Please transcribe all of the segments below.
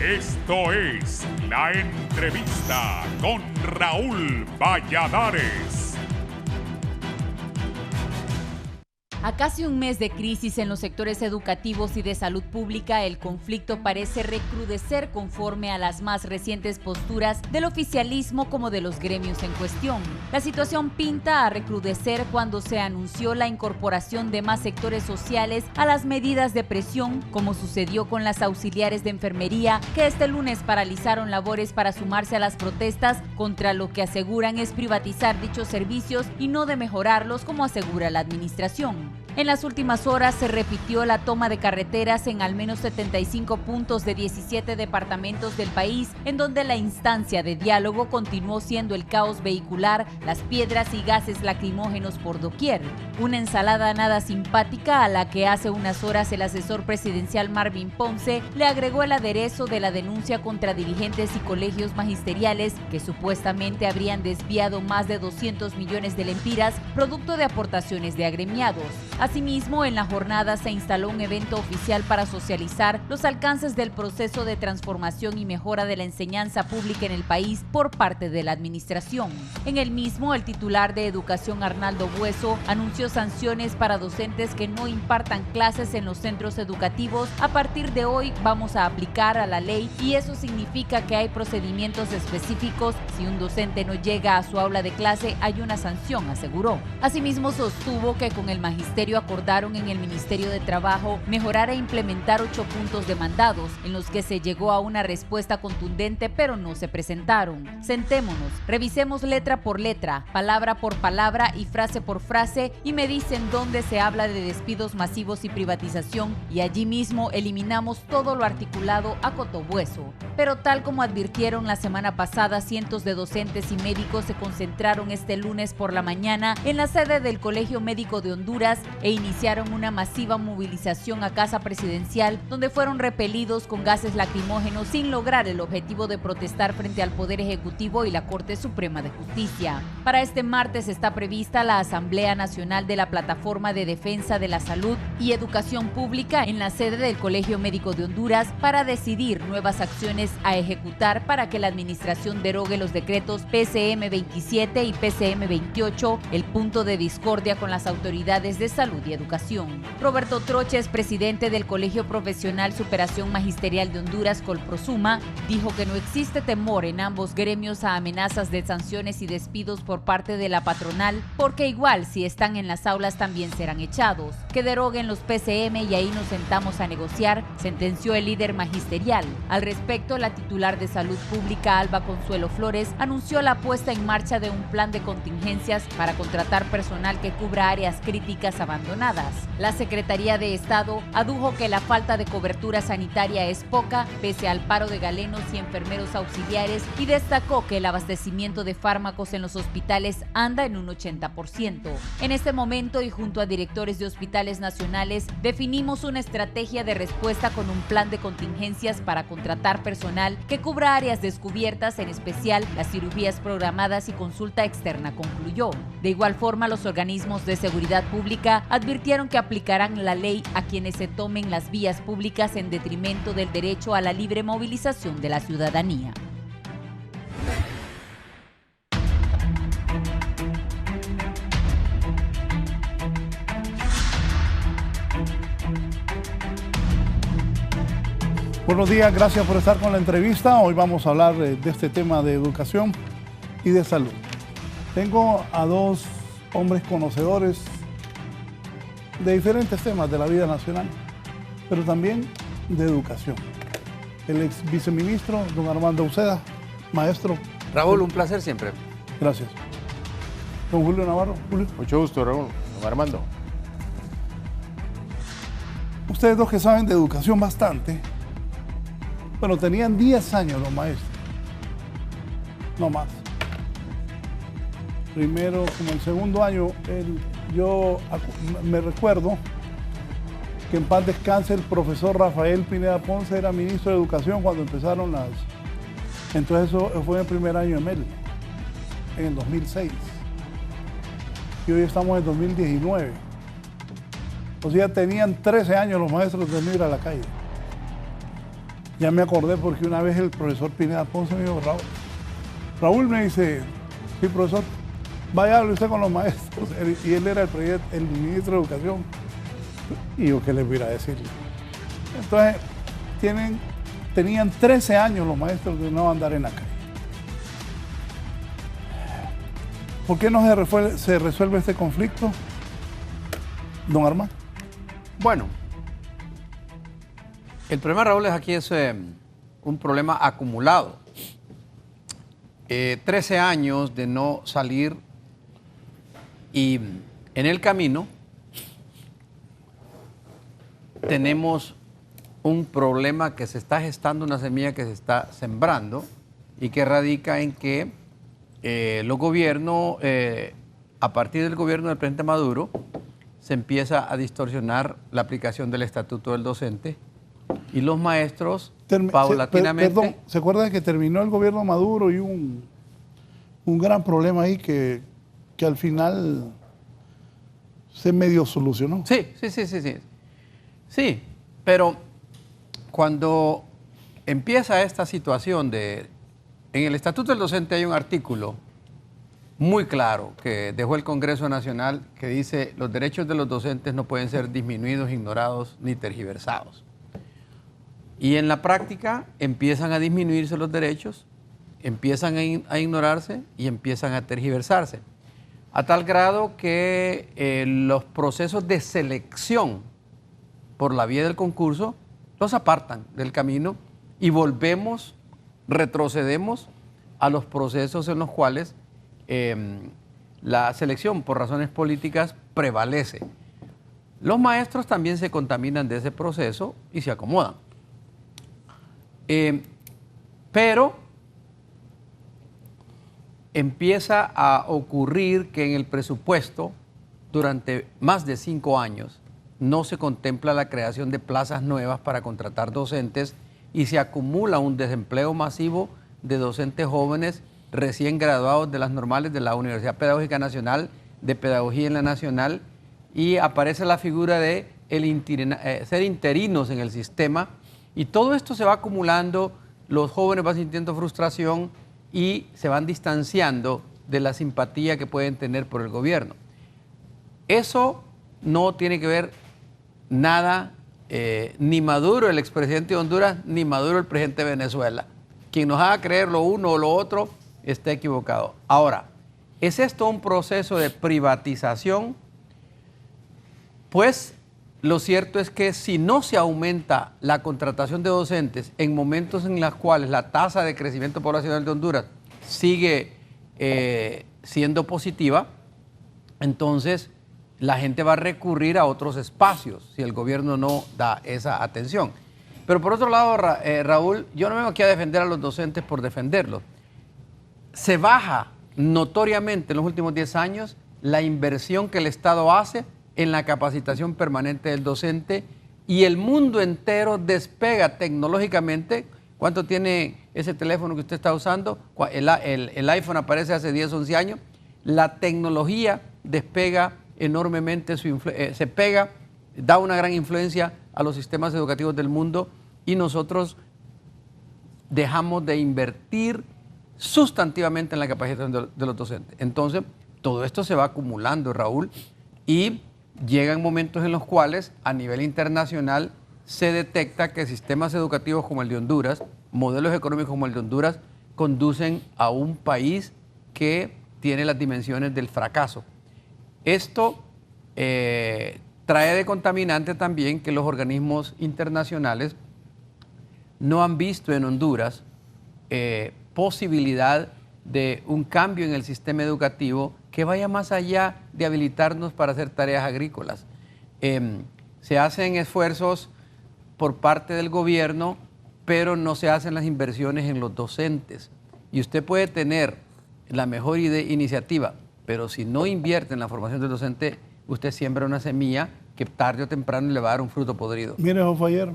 Esto es La Entrevista con Raúl Valladares. A casi un mes de crisis en los sectores educativos y de salud pública, el conflicto parece recrudecer conforme a las más recientes posturas del oficialismo como de los gremios en cuestión. La situación pinta a recrudecer cuando se anunció la incorporación de más sectores sociales a las medidas de presión, como sucedió con las auxiliares de enfermería, que este lunes paralizaron labores para sumarse a las protestas contra lo que aseguran es privatizar dichos servicios y no de mejorarlos como asegura la administración. En las últimas horas se repitió la toma de carreteras en al menos 75 puntos de 17 departamentos del país, en donde la instancia de diálogo continuó siendo el caos vehicular, las piedras y gases lacrimógenos por doquier. Una ensalada nada simpática a la que hace unas horas el asesor presidencial Marvin Ponce le agregó el aderezo de la denuncia contra dirigentes y colegios magisteriales que supuestamente habrían desviado más de 200 millones de lempiras producto de aportaciones de agremiados. Asimismo, en la jornada se instaló un evento oficial para socializar los alcances del proceso de transformación y mejora de la enseñanza pública en el país por parte de la administración. En el mismo, el titular de Educación, Arnaldo Bueso, anunció sanciones para docentes que no impartan clases en los centros educativos. A partir de hoy vamos a aplicar a la ley y eso significa que hay procedimientos específicos. Si un docente no llega a su aula de clase, hay una sanción, aseguró. Asimismo, sostuvo que con el magisterio acordaron en el Ministerio de Trabajo mejorar e implementar 8 puntos demandados, en los que se llegó a una respuesta contundente, pero no se presentaron. Sentémonos, revisemos letra por letra, palabra por palabra y frase por frase, y me dicen dónde se habla de despidos masivos y privatización, y allí mismo eliminamos todo lo articulado, acotó Bueso. Pero tal como advirtieron la semana pasada, cientos de docentes y médicos se concentraron este lunes por la mañana en la sede del Colegio Médico de Honduras e iniciaron una masiva movilización a Casa Presidencial, donde fueron repelidos con gases lacrimógenos sin lograr el objetivo de protestar frente al Poder Ejecutivo y la Corte Suprema de Justicia. Para este martes está prevista la Asamblea Nacional de la Plataforma de Defensa de la Salud y Educación Pública en la sede del Colegio Médico de Honduras para decidir nuevas acciones a ejecutar para que la administración derogue los decretos PCM 27 y PCM 28, el punto de discordia con las autoridades de salud y educación. Roberto Troches, presidente del Colegio Profesional Superación Magisterial de Honduras, Colprosuma, dijo que no existe temor en ambos gremios a amenazas de sanciones y despidos por parte de la patronal, porque igual si están en las aulas también serán echados. Que deroguen los PCM y ahí nos sentamos a negociar, sentenció el líder magisterial. Al respecto, la titular de Salud Pública, Alba Consuelo Flores, anunció la puesta en marcha de un plan de contingencias para contratar personal que cubra áreas críticas abandonadas. La Secretaría de Estado adujo que la falta de cobertura sanitaria es poca, pese al paro de galenos y enfermeros auxiliares, y destacó que el abastecimiento de fármacos en los hospitales anda en un 80%. En este momento, y junto a directores de hospitales nacionales, definimos una estrategia de respuesta con un plan de contingencias para contratar personal que cubra áreas descubiertas, en especial las cirugías programadas y consulta externa, concluyó. De igual forma, los organismos de seguridad pública advirtieron que aplicarán la ley a quienes se tomen las vías públicas en detrimento del derecho a la libre movilización de la ciudadanía. Buenos días, gracias por estar con la entrevista. Hoy vamos a hablar de este tema de educación y de salud. Tengo a dos hombres conocedores de diferentes temas de la vida nacional, pero también de educación. El ex viceministro, don Armando Uceda, maestro. Raúl, un placer siempre. Gracias. Don Julio Navarro. Julio. Mucho gusto, Raúl. Don Armando. Ustedes dos que saben de educación bastante, bueno, tenían 10 años los maestros, no más. Primero, como el segundo año, yo me recuerdo que en paz descanse el profesor Rafael Pineda Ponce era ministro de Educación cuando empezaron las... Entonces eso fue en el primer año de Mel, en el 2006. Y hoy estamos en 2019. O sea, tenían 13 años los maestros de no ir a la calle. Ya me acordé porque una vez el profesor Pineda Ponce me dijo, Raúl me dice, sí, profesor, vaya a hablar usted con los maestros. Y él era el ministro de Educación. Y yo, ¿qué les voy a decir? Entonces, tenían 13 años los maestros de no andar en la calle. ¿Por qué no se resuelve este conflicto, don Armando? Bueno, el problema, Raúl, aquí es un problema acumulado. 13 años de no salir y en el camino tenemos un problema que se está gestando, una semilla que se está sembrando y que radica en que los gobiernos, a partir del gobierno del presidente Maduro, se empieza a distorsionar la aplicación del Estatuto del Docente y los maestros paulatinamente... Perdón, ¿se acuerda que terminó el gobierno Maduro y un gran problema ahí que al final se medio solucionó? Sí. Sí, pero cuando empieza esta situación en el Estatuto del Docente hay un artículo muy claro que dejó el Congreso Nacional que dice los derechos de los docentes no pueden ser disminuidos, ignorados ni tergiversados. Y en la práctica empiezan a disminuirse los derechos, empiezan a ignorarse y empiezan a tergiversarse. A tal grado que los procesos de selección por la vía del concurso los apartan del camino y retrocedemos a los procesos en los cuales la selección por razones políticas prevalece. Los maestros también se contaminan de ese proceso y se acomodan. Pero empieza a ocurrir que en el presupuesto, durante más de 5 años, no se contempla la creación de plazas nuevas para contratar docentes y se acumula un desempleo masivo de docentes jóvenes recién graduados de las normales de la Universidad Pedagógica Nacional, de Pedagogía en la Nacional, y aparece la figura de ser interinos en el sistema, y todo esto se va acumulando, los jóvenes van sintiendo frustración y se van distanciando de la simpatía que pueden tener por el gobierno. Eso no tiene que ver nada, ni Maduro, el expresidente de Honduras, ni Maduro, el presidente de Venezuela. Quien nos haga creer lo uno o lo otro está equivocado. Ahora, ¿es esto un proceso de privatización? Pues lo cierto es que si no se aumenta la contratación de docentes en momentos en los cuales la tasa de crecimiento poblacional de Honduras sigue siendo positiva, entonces la gente va a recurrir a otros espacios si el gobierno no da esa atención. Pero por otro lado, Raúl, yo no vengo aquí a defender a los docentes por defenderlos. Se baja notoriamente en los últimos 10 años la inversión que el Estado hace en la capacitación permanente del docente y el mundo entero despega tecnológicamente. ¿Cuánto tiene ese teléfono que usted está usando? El iPhone aparece hace 10, 11 años. La tecnología despega enormemente, se pega, da una gran influencia a los sistemas educativos del mundo y nosotros dejamos de invertir sustantivamente en la capacitación de los docentes. Entonces, todo esto se va acumulando, Raúl, y llegan momentos en los cuales a nivel internacional se detecta que sistemas educativos como el de Honduras, modelos económicos como el de Honduras, conducen a un país que tiene las dimensiones del fracaso. Esto trae de contaminante también que los organismos internacionales no han visto en Honduras posibilidad de un cambio en el sistema educativo que vaya más allá de habilitarnos para hacer tareas agrícolas. Se hacen esfuerzos por parte del gobierno, pero no se hacen las inversiones en los docentes. Y usted puede tener la mejor iniciativa, pero si no invierte en la formación del docente, usted siembra una semilla que tarde o temprano le va a dar un fruto podrido. Mire, Jofayer.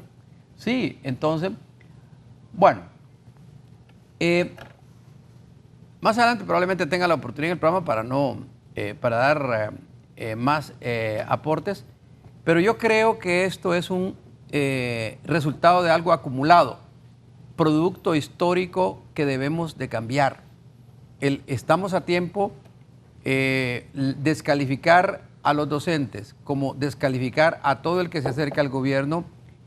Sí, entonces, bueno, más adelante probablemente tenga la oportunidad en el programa para dar más aportes, pero yo creo que esto es un resultado de algo acumulado. producto histórico que debemos de cambiar. Estamos a tiempo. Descalificar a los docentes como descalificar a todo el que se acerca al gobierno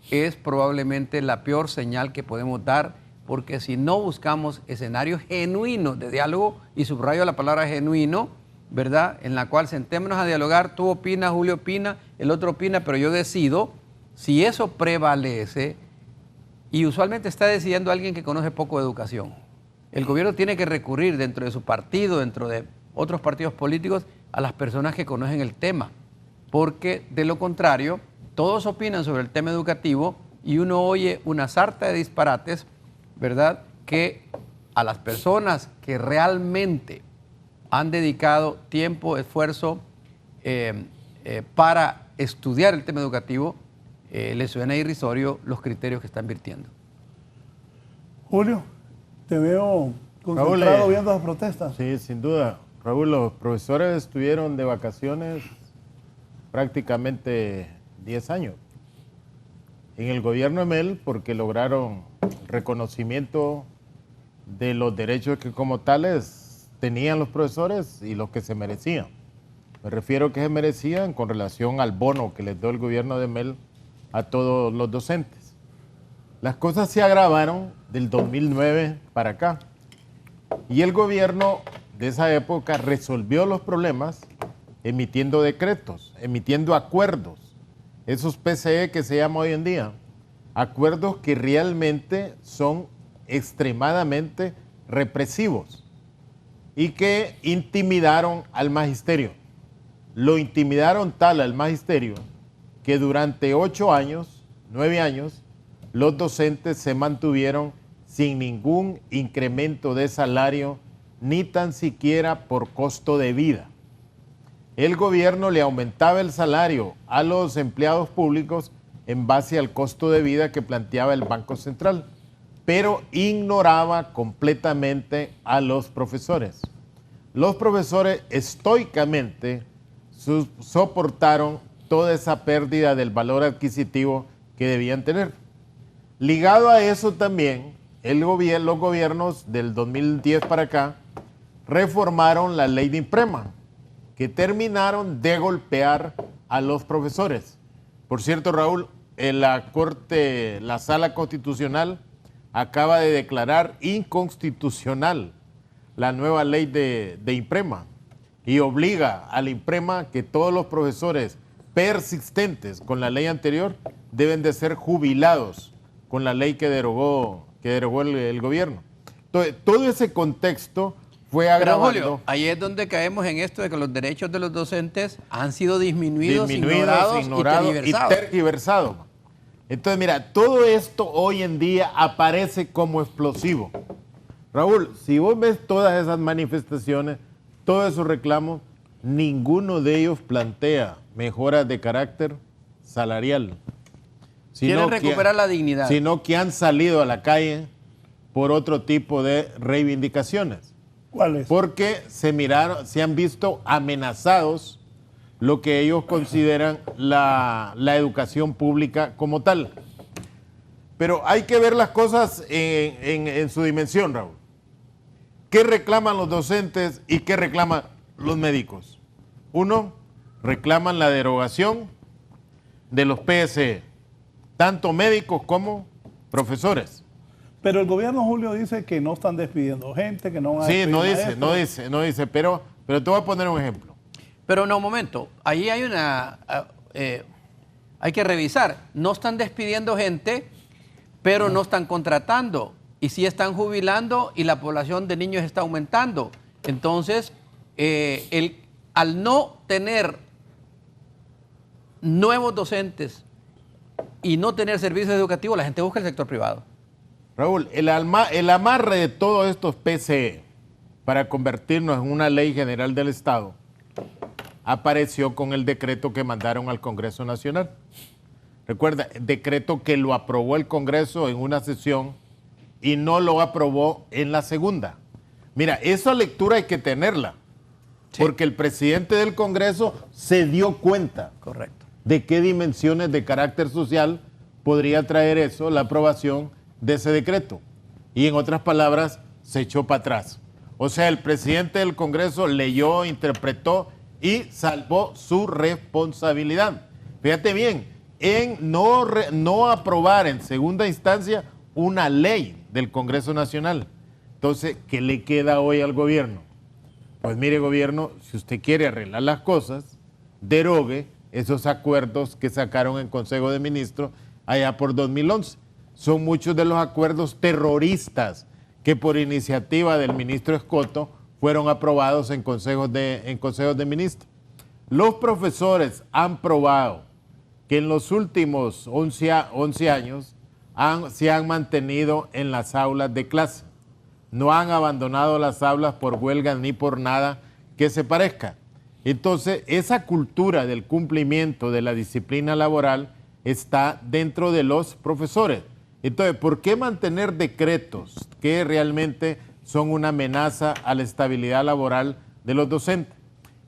es probablemente la peor señal que podemos dar, porque si no buscamos escenarios genuinos de diálogo, y subrayo la palabra genuino, ¿verdad?, en la cual sentémonos a dialogar, tú opinas, Julio opina, el otro opina, pero yo decido. Si eso prevalece, y usualmente está decidiendo alguien que conoce poco de educación, el gobierno tiene que recurrir dentro de su partido, dentro de otros partidos políticos, a las personas que conocen el tema, porque de lo contrario, todos opinan sobre el tema educativo y uno oye una sarta de disparates, ¿verdad?, que a las personas que realmente han dedicado tiempo, esfuerzo para estudiar el tema educativo, les suena irrisorio los criterios que están virtiendo. Julio, te veo concentrado viendo las protestas. Sí, sin duda. Raúl, los profesores estuvieron de vacaciones prácticamente 10 años en el gobierno de Mel, porque lograron reconocimiento de los derechos que como tales tenían los profesores y los que se merecían. Me refiero a que se merecían con relación al bono que les dio el gobierno de Mel a todos los docentes. Las cosas se agravaron del 2009 para acá y el gobierno de esa época resolvió los problemas emitiendo decretos, emitiendo acuerdos, esos PCE que se llama hoy en día, acuerdos que realmente son extremadamente represivos y que intimidaron al magisterio. Lo intimidaron tal al magisterio que durante 8 años, 9 años, los docentes se mantuvieron sin ningún incremento de salario, ni tan siquiera por costo de vida. El gobierno le aumentaba el salario a los empleados públicos en base al costo de vida que planteaba el Banco Central, pero ignoraba completamente a los profesores. Los profesores estoicamente soportaron toda esa pérdida del valor adquisitivo que debían tener. Ligado a eso también, los gobiernos del 2010 para acá reformaron la ley de Imprema, que terminaron de golpear a los profesores. Por cierto, Raúl, en la Sala Constitucional acaba de declarar inconstitucional la nueva ley de Imprema y obliga a la Imprema que todos los profesores persistentes con la ley anterior deben de ser jubilados con la ley que derogó el gobierno. Entonces, todo ese contexto fue agravando. Pero Julio, ahí es donde caemos en esto de que los derechos de los docentes han sido disminuidos, ignorados y tergiversados. Entonces, mira, todo esto hoy en día aparece como explosivo. Raúl, si vos ves todas esas manifestaciones, todos esos reclamos, ninguno de ellos plantea mejoras de carácter salarial. Quieren recuperar la dignidad. Sino que han salido a la calle por otro tipo de reivindicaciones. ¿Cuáles? Porque se han visto amenazados lo que ellos consideran la educación pública como tal. Pero hay que ver las cosas en su dimensión, Raúl. ¿Qué reclaman los docentes y qué reclaman los médicos? Uno, reclaman la derogación de los PSE, tanto médicos como profesores. Pero el gobierno, Julio, dice que no están despidiendo gente, que no van a Sí, despedir no dice, pero te voy a poner un ejemplo. Pero no, un momento, ahí hay hay que revisar. No están despidiendo gente, pero no están contratando. Y sí están jubilando y la población de niños está aumentando. Entonces, al no tener nuevos docentes y no tener servicios educativos, la gente busca el sector privado. Raúl, el amarre de todos estos PCE para convertirnos en una ley general del Estado apareció con el decreto que mandaron al Congreso Nacional. Recuerda, decreto que lo aprobó el Congreso en una sesión y no lo aprobó en la segunda. Mira, esa lectura hay que tenerla, sí, porque el presidente del Congreso se dio cuenta, correcto, de qué dimensiones de carácter social podría traer eso, la aprobación de ese decreto. y en otras palabras, se echó para atrás. O sea, el presidente del Congreso leyó, interpretó y salvó su responsabilidad. Fíjate bien, en no aprobar en segunda instancia una ley del Congreso Nacional. Entonces, ¿qué le queda hoy al gobierno? Pues mire, gobierno, si usted quiere arreglar las cosas, derogue esos acuerdos que sacaron en Consejo de Ministros allá por 2011. Son muchos de los acuerdos terroristas que por iniciativa del ministro Escoto fueron aprobados en consejos de ministros. Los profesores han probado que en los últimos 11 años se han mantenido en las aulas de clase. No han abandonado las aulas por huelga ni por nada que se parezca. Entonces, esa cultura del cumplimiento de la disciplina laboral está dentro de los profesores. Entonces, ¿por qué mantener decretos que realmente son una amenaza a la estabilidad laboral de los docentes?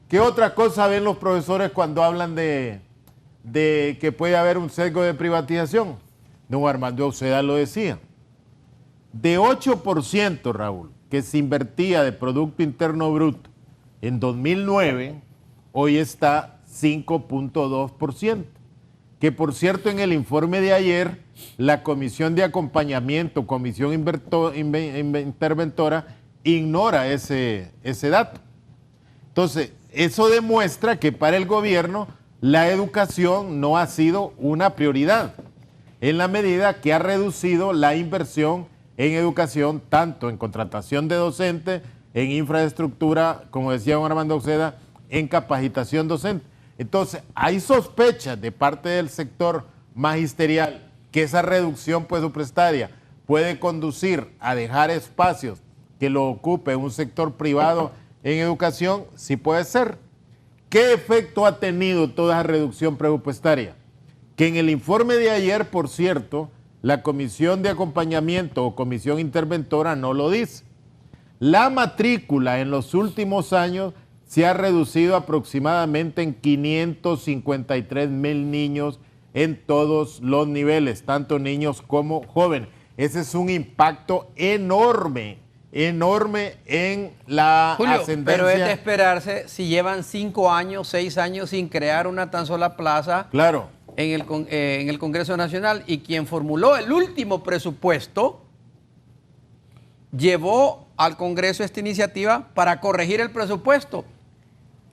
¿Qué otra cosa ven los profesores cuando hablan de que puede haber un sesgo de privatización? Don Armando Uceda lo decía. De 8%, Raúl, que se invertía de Producto Interno Bruto en 2009, hoy está 5.2%. Que por cierto, en el informe de ayer, la Comisión de Acompañamiento, Comisión Interventora, ignora ese dato. Entonces, eso demuestra que para el gobierno la educación no ha sido una prioridad, en la medida que ha reducido la inversión en educación, tanto en contratación de docentes, en infraestructura, como decía don Armando Uceda, en capacitación docente. Entonces, hay sospechas de parte del sector magisterial que esa reducción presupuestaria puede conducir a dejar espacios que lo ocupe un sector privado en educación. Sí puede ser. ¿Qué efecto ha tenido toda esa reducción presupuestaria? Que en el informe de ayer, por cierto, la Comisión de Acompañamiento o Comisión Interventora no lo dice. La matrícula en los últimos años se ha reducido aproximadamente en 553,000 niños en todos los niveles, tanto niños como jóvenes. Ese es un impacto enorme en la ascendencia. Pero es de esperarse si llevan 5 años, 6 años sin crear una tan sola plaza. Claro. En el Congreso Nacional, y quien formuló el último presupuesto llevó al Congreso esta iniciativa para corregir el presupuesto.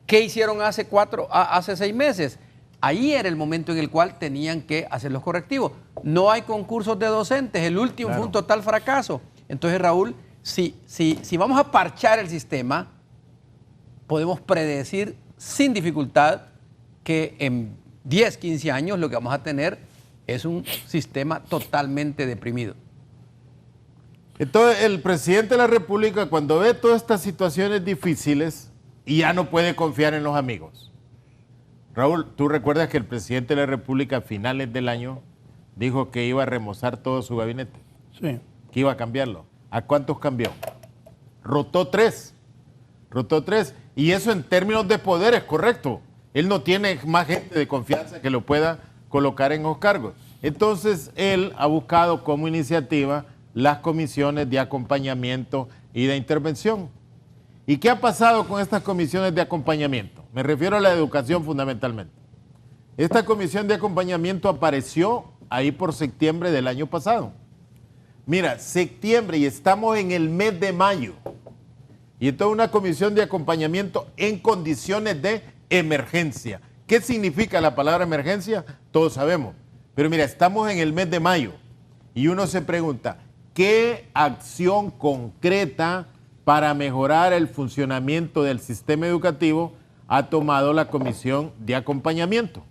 ¿Qué hicieron hace 6 meses? Ahí era el momento en el cual tenían que hacer los correctivos. No hay concursos de docentes, el último fue un total fracaso. Entonces, Raúl, si vamos a parchar el sistema, podemos predecir sin dificultad que en 10, 15 años lo que vamos a tener es un sistema totalmente deprimido. Entonces, el presidente de la República, cuando ve todas estas situaciones difíciles, ya no puede confiar en los amigos. Raúl, ¿tú recuerdas que el presidente de la República a finales del año dijo que iba a remozar todo su gabinete? Sí. Que iba a cambiarlo. ¿A cuántos cambió? Rotó 3. Rotó 3. Y eso en términos de poder es correcto. Él no tiene más gente de confianza que lo pueda colocar en los cargos. Entonces, él ha buscado como iniciativa las comisiones de acompañamiento y de intervención. ¿Y qué ha pasado con estas comisiones de acompañamiento? Me refiero a la educación fundamentalmente. Esta comisión de acompañamiento apareció ahí por septiembre del año pasado. Mira, septiembre y estamos en el mes de mayo. Y entonces una comisión de acompañamiento en condiciones de emergencia. ¿Qué significa la palabra emergencia? Todos sabemos. Pero mira, estamos en el mes de mayo y uno se pregunta, ¿qué acción concreta para mejorar el funcionamiento del sistema educativo ha tomado la comisión de acompañamiento?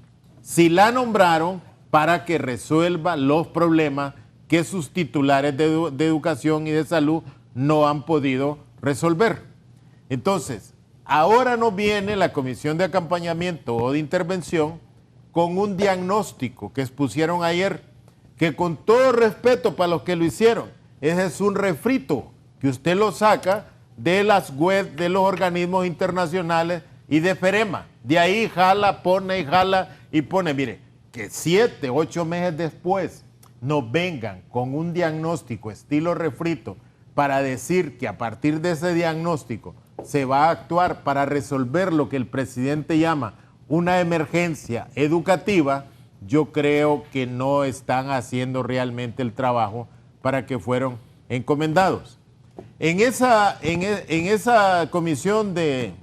Si la nombraron para que resuelva los problemas que sus titulares de educación y de salud no han podido resolver. Entonces, ahora nos viene la comisión de acompañamiento o de intervención con un diagnóstico que expusieron ayer, que con todo respeto para los que lo hicieron, ese es un refrito que usted lo saca de las web de los organismos internacionales y de FEREMA. De ahí jala, pone y jala y pone. Mire, que 7, 8 meses después nos vengan con un diagnóstico estilo refrito para decir que a partir de ese diagnóstico se va a actuar para resolver lo que el presidente llama una emergencia educativa, yo creo que no están haciendo realmente el trabajo para que fueron encomendados. En esa comisión de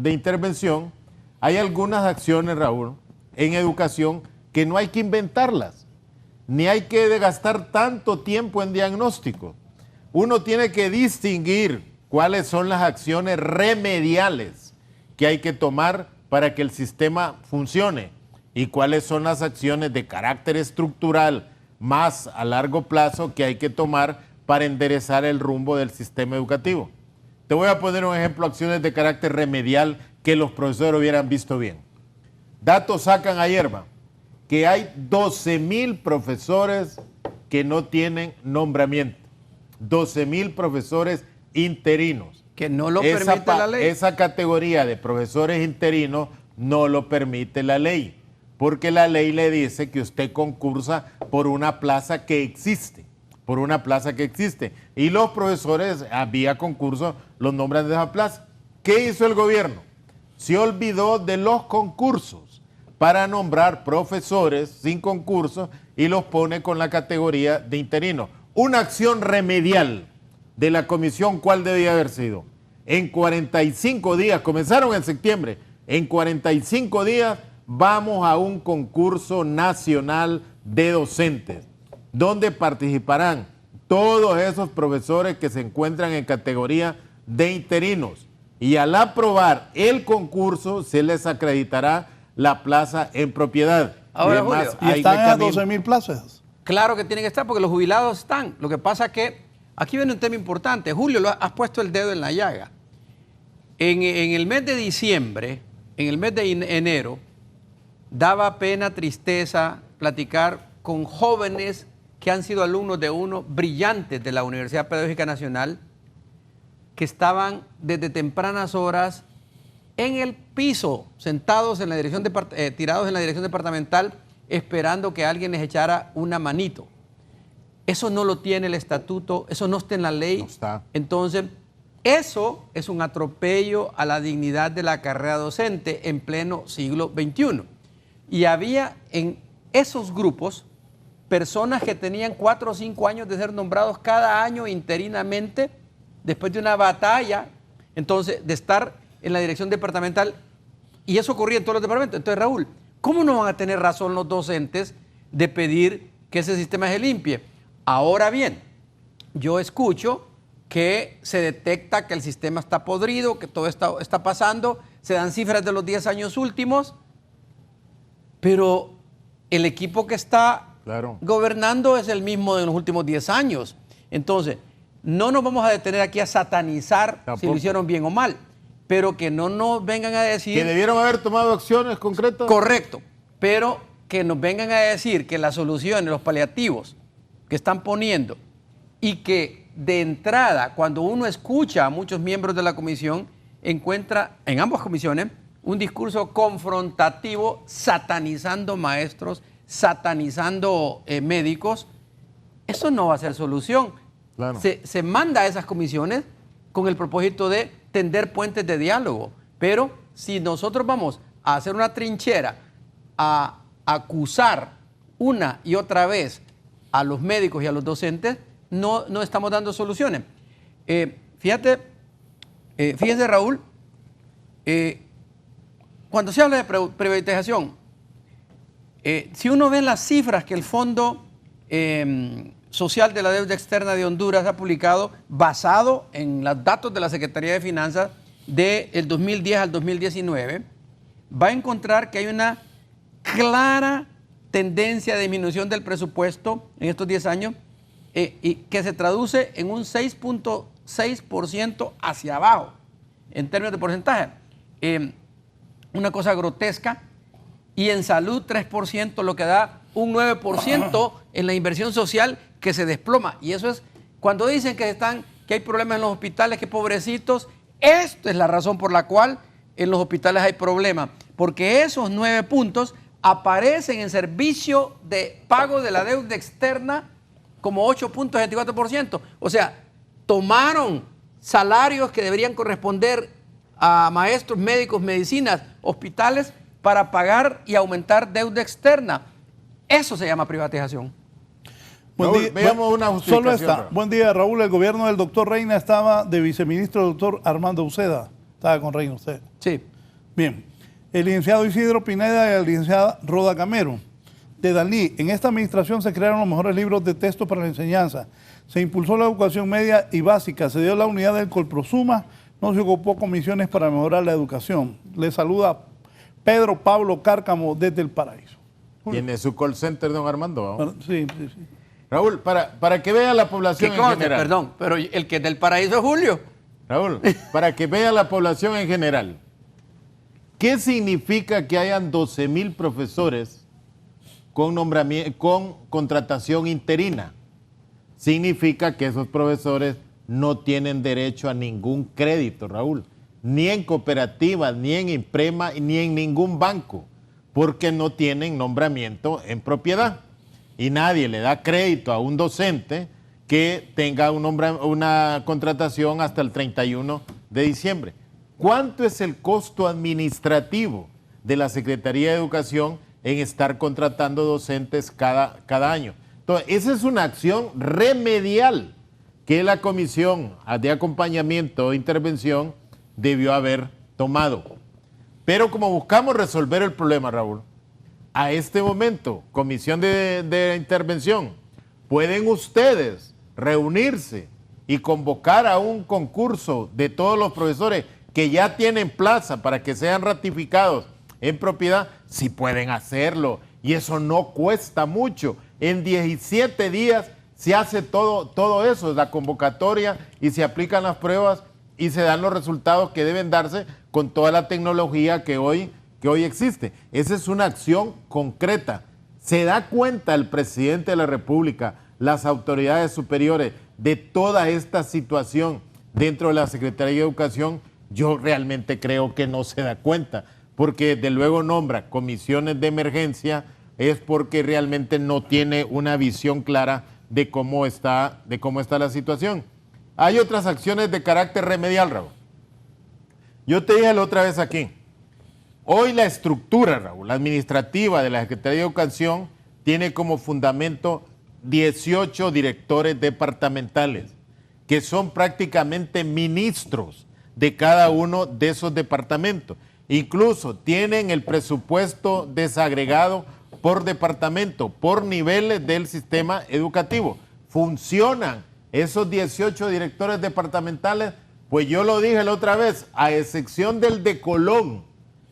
intervención hay algunas acciones, Raúl, en educación que no hay que inventarlas, ni hay que gastar tanto tiempo en diagnóstico. Uno tiene que distinguir cuáles son las acciones remediales que hay que tomar para que el sistema funcione y cuáles son las acciones de carácter estructural más a largo plazo que hay que tomar para enderezar el rumbo del sistema educativo. Te voy a poner un ejemplo, acciones de carácter remedial que los profesores hubieran visto bien. Datos sacan ayer, que hay 12,000 profesores que no tienen nombramiento. 12,000 profesores interinos. Que no lo permite la ley. Esa categoría de profesores interinos no lo permite la ley, porque la ley le dice que usted concursa por una plaza que existe, y los profesores, vía concurso, los nombran de esa plaza. ¿Qué hizo el gobierno? Se olvidó de los concursos para nombrar profesores sin concurso y los pone con la categoría de interinos. Una acción remedial de la comisión, ¿cuál debía haber sido? En 45 días, comenzaron en septiembre, en 45 días vamos a un concurso nacional de docentes, donde participarán todos esos profesores que se encuentran en categoría de interinos. Y al aprobar el concurso, se les acreditará la plaza en propiedad. Ahora, y además, ¿Y están a 12,000 plazas? Claro que tienen que estar porque los jubilados están. Lo que pasa es que aquí viene un tema importante. Julio, has puesto el dedo en la llaga. En el mes de diciembre, en el mes de enero, daba pena, tristeza platicar con jóvenes que han sido alumnos de uno brillantes de la Universidad Pedagógica Nacional, que estaban desde tempranas horas en el piso, sentados en la dirección tirados en la dirección departamental, esperando que alguien les echara una manito. Eso no lo tiene el estatuto, eso no está en la ley. No está. Entonces, eso es un atropello a la dignidad de la carrera docente en pleno siglo XXI. Y había en esos grupos personas que tenían 4 o 5 años de ser nombrados cada año interinamente, después de una batalla, entonces, de estar en la dirección departamental, y eso ocurría en todos los departamentos. Entonces, Raúl, ¿cómo no van a tener razón los docentes de pedir que ese sistema se limpie? Ahora bien, yo escucho que se detecta que el sistema está podrido, que todo está pasando, se dan cifras de los 10 años últimos, pero el equipo que está gobernando es el mismo de los últimos 10 años. Entonces, no nos vamos a detener aquí a satanizar si lo hicieron bien o mal, pero que no nos vengan a decir... ¿Que debieron haber tomado acciones concretas? Correcto, pero que nos vengan a decir que las soluciones, los paliativos que están poniendo y que de entrada, cuando uno escucha a muchos miembros de la comisión, encuentra en ambas comisiones un discurso confrontativo, satanizando maestros, satanizando médicos. Eso no va a ser solución. Claro. Se manda a esas comisiones con el propósito de tender puentes de diálogo, pero si nosotros vamos a hacer una trinchera, a acusar una y otra vez a los médicos y a los docentes, no estamos dando soluciones. Fíjense, Raúl, cuando se habla de privatización, si uno ve las cifras que el Fondo Social de la Deuda Externa de Honduras ha publicado, basado en los datos de la Secretaría de Finanzas del 2010 al 2019, va a encontrar que hay una clara tendencia de disminución del presupuesto en estos 10 años, y que se traduce en un 6.6% hacia abajo, en términos de porcentaje. Una cosa grotesca. Y en salud 3%, lo que da un 9% en la inversión social que se desploma. Y eso es cuando dicen que hay problemas en los hospitales, que pobrecitos. Esta es la razón por la cual en los hospitales hay problemas, porque esos 9 puntos aparecen en servicio de pago de la deuda externa como 8.74%. O sea, tomaron salarios que deberían corresponder a maestros, médicos, medicinas, hospitales, para pagar y aumentar deuda externa. Eso se llama privatización. Veamos una justificación. Solo esta. Buen día, Raúl. El gobierno del doctor Reina estaba de viceministro el doctor Armando Uceda. Estaba con Reina usted. Sí. Bien. El licenciado Isidro Pineda y la licenciada Roda Camero. De Dalí, en esta administración se crearon los mejores libros de texto para la enseñanza. Se impulsó la educación media y básica. Se dio la unidad del Colprosuma. No se ocupó comisiones para mejorar la educación. Le saluda Pedro Pablo Cárcamo desde El Paraíso. Tiene su call center, don Armando. ¿No? Sí. Raúl, para que vea la población en general. Perdón, pero el que es del Paraíso es Julio. Raúl, para que vea la población en general. ¿Qué significa que hayan 12,000 profesores con contratación interina? Significa que esos profesores no tienen derecho a ningún crédito, Raúl, ni en cooperativas, ni en Imprema, ni en ningún banco, porque no tienen nombramiento en propiedad. Y nadie le da crédito a un docente que tenga una contratación hasta el 31 de diciembre. ¿Cuánto es el costo administrativo de la Secretaría de Educación en estar contratando docentes cada año? Entonces, esa es una acción remedial que la Comisión de Acompañamiento e Intervención debió haber tomado. Pero como buscamos resolver el problema, Raúl, a este momento, Comisión de Intervención, pueden ustedes reunirse y convocar a un concurso de todos los profesores que ya tienen plaza para que sean ratificados en propiedad. Sí pueden hacerlo y eso no cuesta mucho. En 17 días se hace todo eso, la convocatoria, y se aplican las pruebas y se dan los resultados que deben darse con toda la tecnología que hoy existe. Esa es una acción concreta. ¿Se da cuenta el presidente de la República, las autoridades superiores, de toda esta situación dentro de la Secretaría de Educación? Yo realmente creo que no se da cuenta, porque desde luego nombra comisiones de emergencia, es porque realmente no tiene una visión clara de cómo está la situación. Hay otras acciones de carácter remedial, Raúl. Yo te dije la otra vez aquí, hoy la estructura, Raúl, administrativa de la Secretaría de Educación tiene como fundamento 18 directores departamentales, que son prácticamente ministros de cada uno de esos departamentos. Incluso tienen el presupuesto desagregado por departamento, por niveles del sistema educativo. Funcionan esos 18 directores departamentales, pues yo lo dije la otra vez, a excepción del de Colón,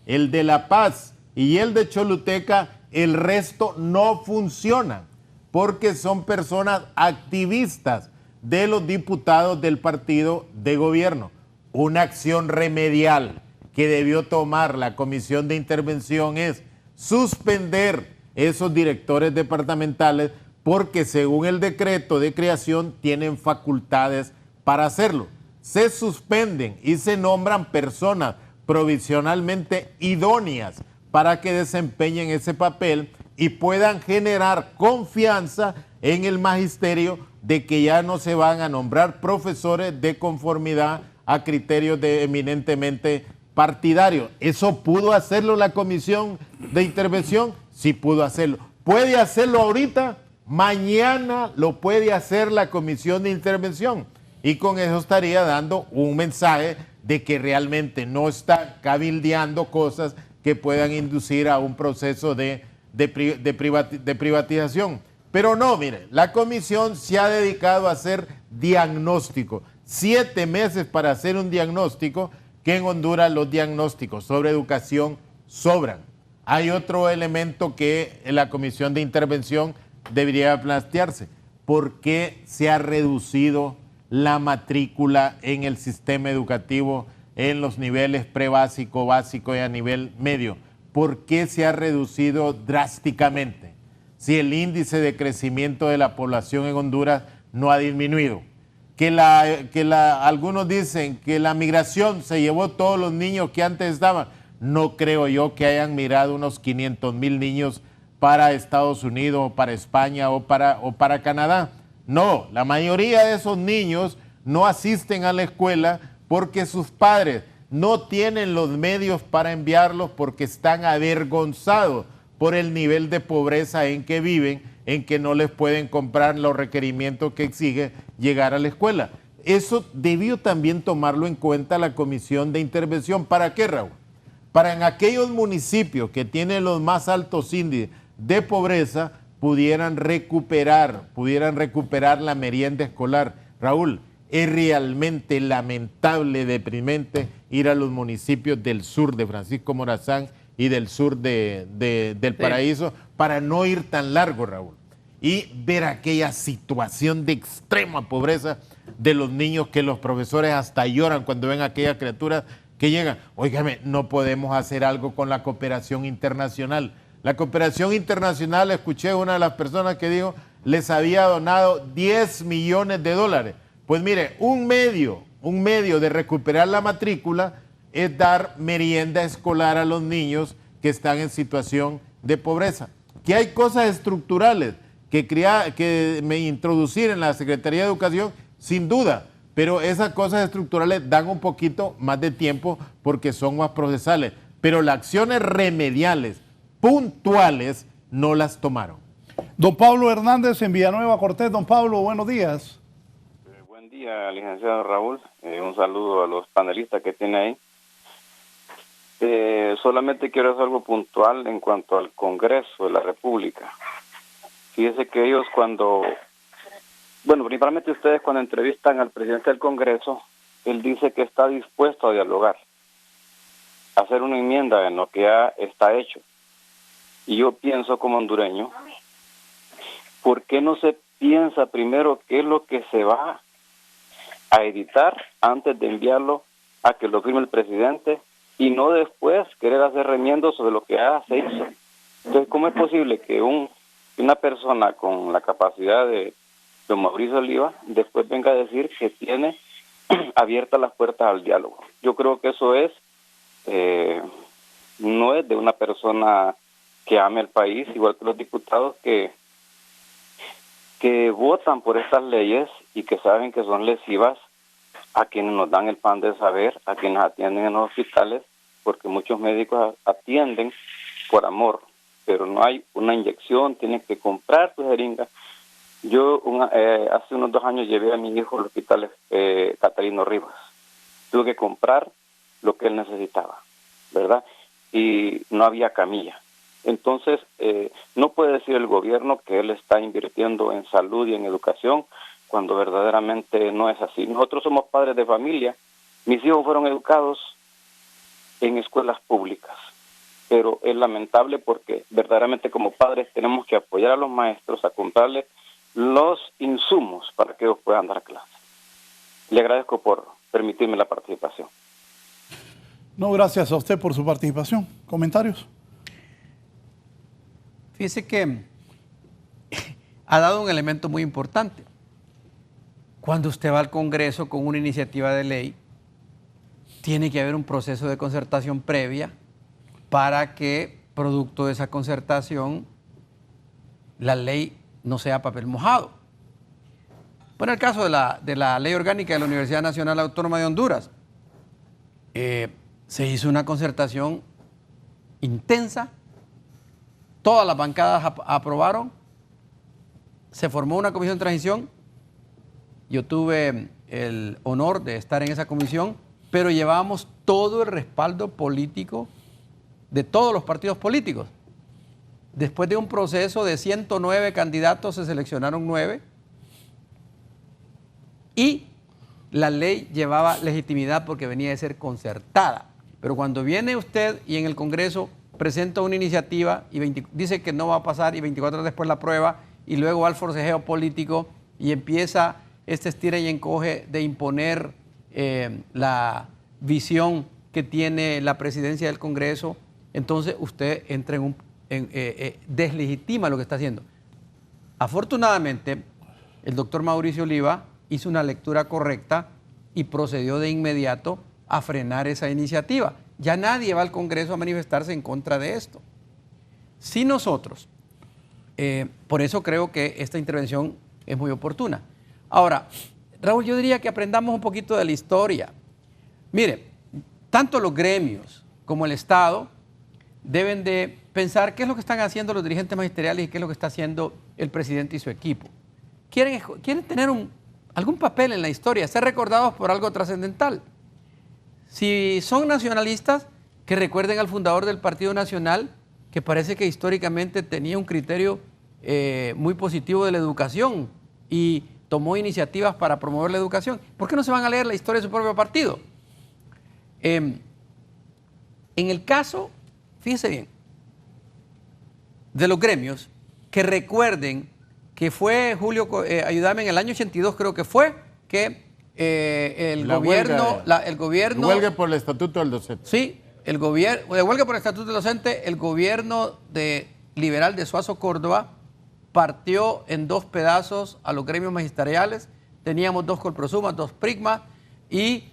el de La Paz y el de Choluteca, el resto no funcionan, porque son personas activistas de los diputados del partido de gobierno. Una acción remedial que debió tomar la Comisión de Intervención es suspender esos directores departamentales, porque según el decreto de creación tienen facultades para hacerlo. Se suspenden y se nombran personas provisionalmente idóneas para que desempeñen ese papel y puedan generar confianza en el magisterio de que ya no se van a nombrar profesores de conformidad a criterios eminentemente partidarios. ¿Eso pudo hacerlo la Comisión de Intervención? Sí pudo hacerlo. ¿Puede hacerlo ahorita? Mañana lo puede hacer la Comisión de Intervención. Y con eso estaría dando un mensaje de que realmente no está cabildeando cosas que puedan inducir a un proceso de privatización. Pero no, mire, la comisión se ha dedicado a hacer diagnóstico. 7 meses para hacer un diagnóstico, que en Honduras los diagnósticos sobre educación sobran. Hay otro elemento que la Comisión de Intervención debería plantearse. ¿Por qué se ha reducido la matrícula en el sistema educativo en los niveles prebásico, básico y a nivel medio? ¿Por qué se ha reducido drásticamente si el índice de crecimiento de la población en Honduras no ha disminuido? Algunos dicen que la migración se llevó todos los niños que antes estaban. No creo yo que hayan migrado unos 500,000 niños para Estados Unidos o para España o para Canadá. No, la mayoría de esos niños no asisten a la escuela porque sus padres no tienen los medios para enviarlos porque están avergonzados por el nivel de pobreza en que viven, en que no les pueden comprar los requerimientos que exige llegar a la escuela. Eso debió también tomarlo en cuenta la Comisión de Intervención. ¿Para qué, Raúl? Para en aquellos municipios que tienen los más altos índices de pobreza pudieran recuperar la merienda escolar. Raúl, es realmente lamentable, deprimente ir a los municipios del sur de Francisco Morazán y del sur del Paraíso para no ir tan largo, Raúl, y ver aquella situación de extrema pobreza de los niños que los profesores hasta lloran cuando ven a aquellas criaturas que llegan. Óigame, no podemos hacer algo con la cooperación internacional. La cooperación internacional, escuché a una de las personas que dijo, les había donado 10 millones de dólares. Pues mire, un medio de recuperar la matrícula es dar merienda escolar a los niños que están en situación de pobreza. Que hay cosas estructurales que me introducir en la Secretaría de Educación, sin duda, pero esas cosas estructurales dan un poquito más de tiempo porque son más procesales. Pero las acciones remediales, puntuales, no las tomaron. Don Pablo Hernández en Villanueva Cortés. Don Pablo, buenos días. Buen día, licenciado Raúl. Un saludo a los panelistas que tiene ahí. Solamente quiero hacer algo puntual en cuanto al Congreso de la República. Fíjese que ellos principalmente ustedes cuando entrevistan al presidente del Congreso, él dice que está dispuesto a dialogar, a hacer una enmienda en lo que ya está hecho. Y yo pienso como hondureño, ¿por qué no se piensa primero qué es lo que se va a editar antes de enviarlo a que lo firme el presidente y no después querer hacer remiendos sobre lo que ya se hizo? Entonces, ¿cómo es posible que una persona con la capacidad de don Mauricio Oliva después venga a decir que tiene abiertas las puertas al diálogo? Yo creo que eso no es de una persona que ame el país, igual que los diputados que votan por estas leyes y que saben que son lesivas a quienes nos dan el pan de saber, a quienes atienden en los hospitales, porque muchos médicos atienden por amor, pero no hay una inyección, tienen que comprar tu jeringa. Yo hace unos 2 años llevé a mi hijo al hospital Catalino Rivas. Tuve que comprar lo que él necesitaba, ¿verdad? Y no había camilla. Entonces, no puede decir el gobierno que él está invirtiendo en salud y en educación cuando verdaderamente no es así. Nosotros somos padres de familia. Mis hijos fueron educados en escuelas públicas, pero es lamentable porque verdaderamente como padres tenemos que apoyar a los maestros a comprarles los insumos para que ellos puedan dar clases. Le agradezco por permitirme la participación. No, gracias a usted por su participación. ¿Comentarios? Fíjese que ha dado un elemento muy importante. Cuando usted va al Congreso con una iniciativa de ley, tiene que haber un proceso de concertación previa para que, producto de esa concertación, la ley no sea papel mojado. Bueno, el caso de la Ley Orgánica de la Universidad Nacional Autónoma de Honduras, se hizo una concertación intensa, todas las bancadas aprobaron, se formó una comisión de transición, yo tuve el honor de estar en esa comisión, pero llevábamos todo el respaldo político de todos los partidos políticos. Después de un proceso de 109 candidatos, se seleccionaron 9 y la ley llevaba legitimidad porque venía de ser concertada. Pero cuando viene usted y en el Congreso presenta una iniciativa y dice que no va a pasar y 24 horas después la aprueba y luego va al forcejeo político y empieza este estira y encoge de imponer la visión que tiene la presidencia del Congreso, entonces usted entra deslegitima lo que está haciendo. Afortunadamente, el doctor Mauricio Oliva hizo una lectura correcta y procedió de inmediato a frenar esa iniciativa. Ya nadie va al Congreso a manifestarse en contra de esto. Si nosotros, por eso creo que esta intervención es muy oportuna. Ahora, Raúl, yo diría que aprendamos un poquito de la historia. Mire, tanto los gremios como el Estado deben de pensar qué es lo que están haciendo los dirigentes magisteriales y qué es lo que está haciendo el presidente y su equipo. Quieren tener algún papel en la historia, ser recordados por algo trascendental. Si son nacionalistas, que recuerden al fundador del Partido Nacional, que parece que históricamente tenía un criterio muy positivo de la educación y tomó iniciativas para promover la educación. ¿Por qué no se van a leer la historia de su propio partido? En el caso, fíjense bien, de los gremios, que recuerden que fue, Julio, ayúdame, en el año 82 creo que fue, que el gobierno... Huelga por el Estatuto del Docente. Sí, huelga por el Estatuto del Docente, el gobierno liberal de Suazo Córdoba partió en dos pedazos a los gremios magisteriales. Teníamos 2 Colprosumas, 2 Prigmas, y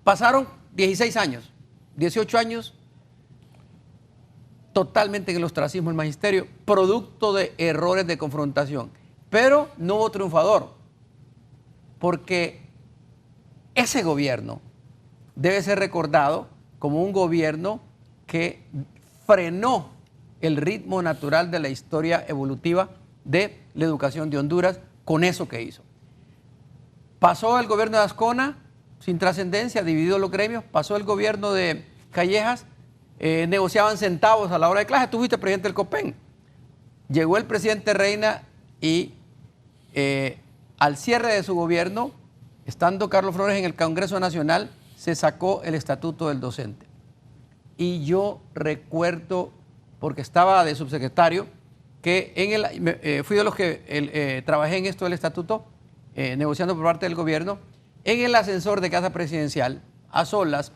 pasaron 16 años, 18 años, totalmente en el ostracismo del magisterio, producto de errores de confrontación. Pero no hubo triunfador, porque ese gobierno debe ser recordado como un gobierno que frenó el ritmo natural de la historia evolutiva de la educación de Honduras con eso que hizo. Pasó el gobierno de Ascona sin trascendencia, dividió los gremios, pasó el gobierno de Callejas, negociaban centavos a la hora de clase, tú fuiste presidente del COPEN. Llegó el presidente Reina y al cierre de su gobierno, estando Carlos Flores en el Congreso Nacional, se sacó el Estatuto del Docente. Y yo recuerdo, porque estaba de subsecretario, que fui de los que trabajé en esto del estatuto, negociando por parte del gobierno. En el ascensor de Casa Presidencial, a solas,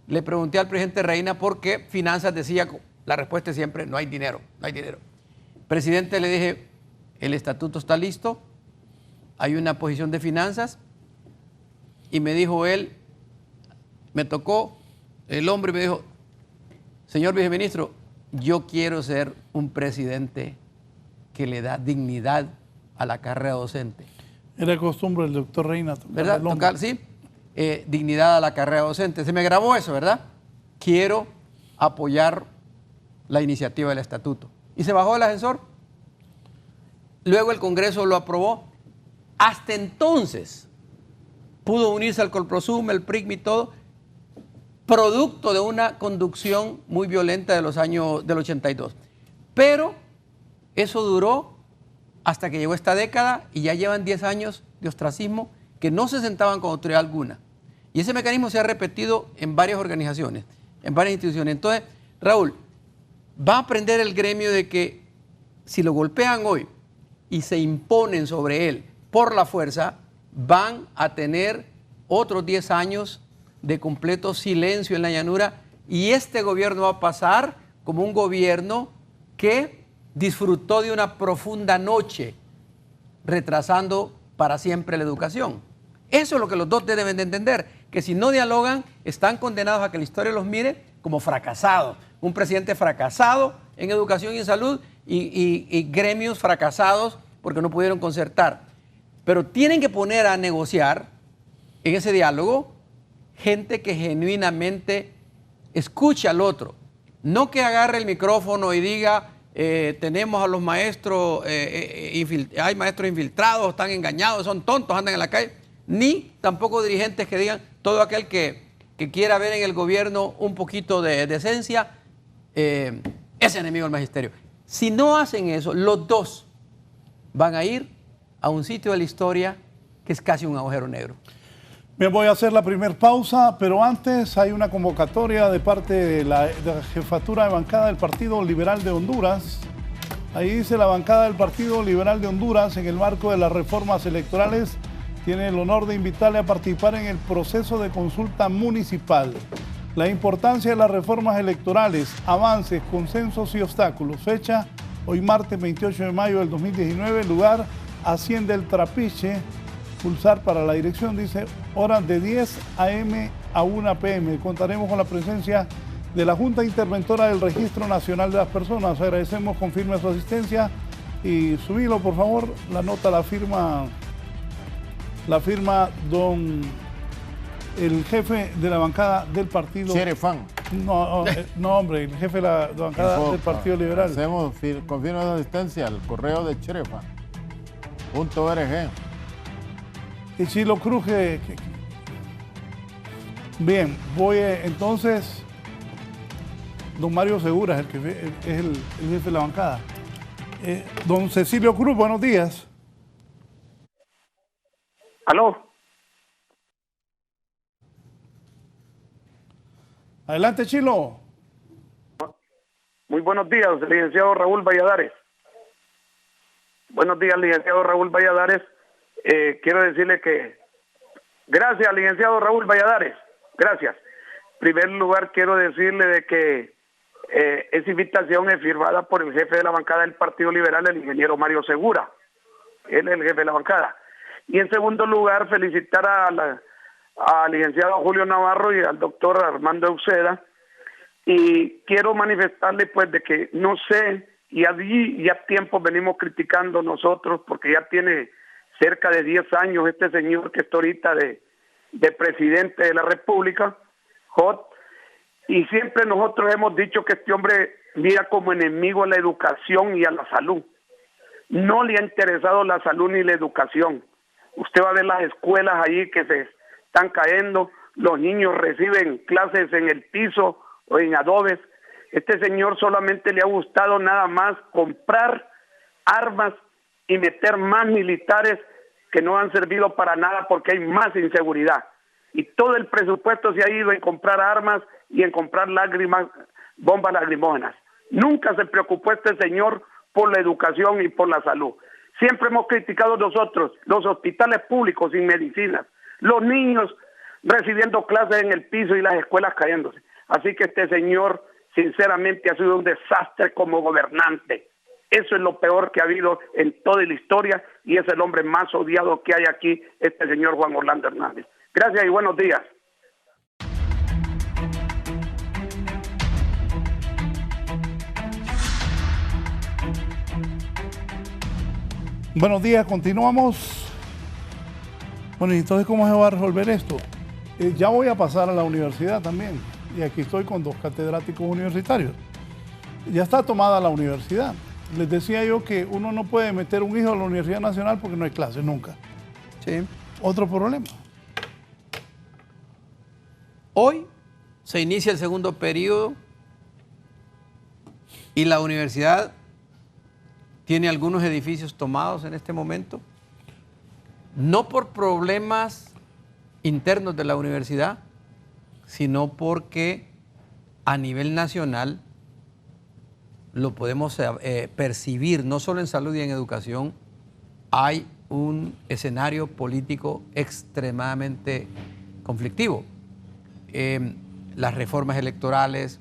le pregunté al presidente Reina por qué Finanzas decía, la respuesta es siempre, no hay dinero, no hay dinero. Presidente, le dije, el estatuto está listo, hay una posición de Finanzas, y me dijo él, me tocó el hombre y me dijo, señor viceministro, yo quiero ser un presidente que le da dignidad a la carrera docente. Era costumbre el doctor Reina tocar, ¿verdad? Tocar, sí, dignidad a la carrera docente. Se me grabó eso, ¿verdad? Quiero apoyar la iniciativa del estatuto. Y se bajó del ascensor. Luego el Congreso lo aprobó. Hasta entonces pudo unirse al Colprosum, el PRICM y todo, producto de una conducción muy violenta de los años del 82. Pero eso duró hasta que llegó esta década y ya llevan 10 años de ostracismo que no se sentaban con autoridad alguna. Y ese mecanismo se ha repetido en varias organizaciones, en varias instituciones. Entonces, Raúl, va a aprender el gremio de que si lo golpean hoy y se imponen sobre él por la fuerza, van a tener otros 10 años de completo silencio en la llanura, y este gobierno va a pasar como un gobierno que disfrutó de una profunda noche, retrasando para siempre la educación. Eso es lo que los dos deben de entender, que si no dialogan, están condenados a que la historia los mire como fracasados. Un presidente fracasado en educación y en salud, y gremios fracasados porque no pudieron concertar. Pero tienen que poner a negociar en ese diálogo gente que genuinamente escuche al otro, no que agarre el micrófono y diga, tenemos a los maestros, hay maestros infiltrados, están engañados, son tontos, andan en la calle, ni tampoco dirigentes que digan, todo aquel que quiera ver en el gobierno un poquito de decencia, es enemigo del magisterio. Si no hacen eso, los dos van a ir a un sitio de la historia que es casi un agujero negro. Bien, voy a hacer la primera pausa, pero antes hay una convocatoria de parte de la jefatura de bancada del Partido Liberal de Honduras. Ahí dice: la bancada del Partido Liberal de Honduras, en el marco de las reformas electorales, tiene el honor de invitarle a participar en el proceso de consulta municipal. La importancia de las reformas electorales, avances, consensos y obstáculos. Fecha: hoy martes 28 de mayo del 2019, lugar Hacienda El Trapiche. Pulsar para la dirección, dice, horas de 10 a.m. a 1 p.m. Contaremos con la presencia de la Junta Interventora del Registro Nacional de las Personas. Agradecemos, confirme su asistencia y subilo, por favor, la nota la firma la firma el jefe de la bancada del partido. Cherefán. No, hombre, el jefe de la bancada del Partido Liberal. Hacemos confirmo de asistencia al correo de cherefán.org. Y Chilo Cruz, bien, voy entonces, don Mario Segura es el jefe de la bancada. Don Cecilio Cruz, buenos días. ¿Aló? Adelante, Chilo. Muy buenos días, licenciado Raúl Valladares. Buenos días, licenciado Raúl Valladares. Quiero decirle que gracias, licenciado Raúl Valladares. Gracias. En primer lugar, quiero decirle de que esa invitación es firmada por el jefe de la bancada del Partido Liberal, el ingeniero Mario Segura. Él es el jefe de la bancada. Y en segundo lugar, felicitar al licenciado Julio Navarro y al doctor Armando Euseda. Y quiero manifestarle pues de que no sé, y allí ya tiempo venimos criticando nosotros, porque ya tiene cerca de 10 años este señor que está ahorita de presidente de la República, Jot, y siempre nosotros hemos dicho que este hombre mira como enemigo a la educación y a la salud. No le ha interesado la salud ni la educación. Usted va a ver las escuelas ahí que se están cayendo, los niños reciben clases en el piso o en adobes. Este señor solamente le ha gustado nada más comprar armas y meter más militares que no han servido para nada porque hay más inseguridad. Y todo el presupuesto se ha ido en comprar armas y en comprar bombas lacrimógenas. Nunca se preocupó este señor por la educación y por la salud. Siempre hemos criticado nosotros los hospitales públicos sin medicinas, los niños recibiendo clases en el piso y las escuelas cayéndose. Así que este señor sinceramente ha sido un desastre como gobernante. Eso es lo peor que ha habido en toda la historia y es el hombre más odiado que hay aquí, este señor Juan Orlando Hernández. Gracias y buenos días. Buenos días, continuamos. Bueno, y entonces, ¿cómo se va a resolver esto? Ya voy a pasar a la universidad también. Y aquí estoy con 2 catedráticos universitarios. Ya está tomada la universidad. Les decía yo que uno no puede meter un hijo a la Universidad Nacional porque no hay clases nunca. Sí. Otro problema. Hoy se inicia el segundo periodo y la universidad tiene algunos edificios tomados en este momento, no por problemas internos de la universidad, sino porque a nivel nacional lo podemos percibir, no solo en salud y en educación, hay un escenario político extremadamente conflictivo. Las reformas electorales,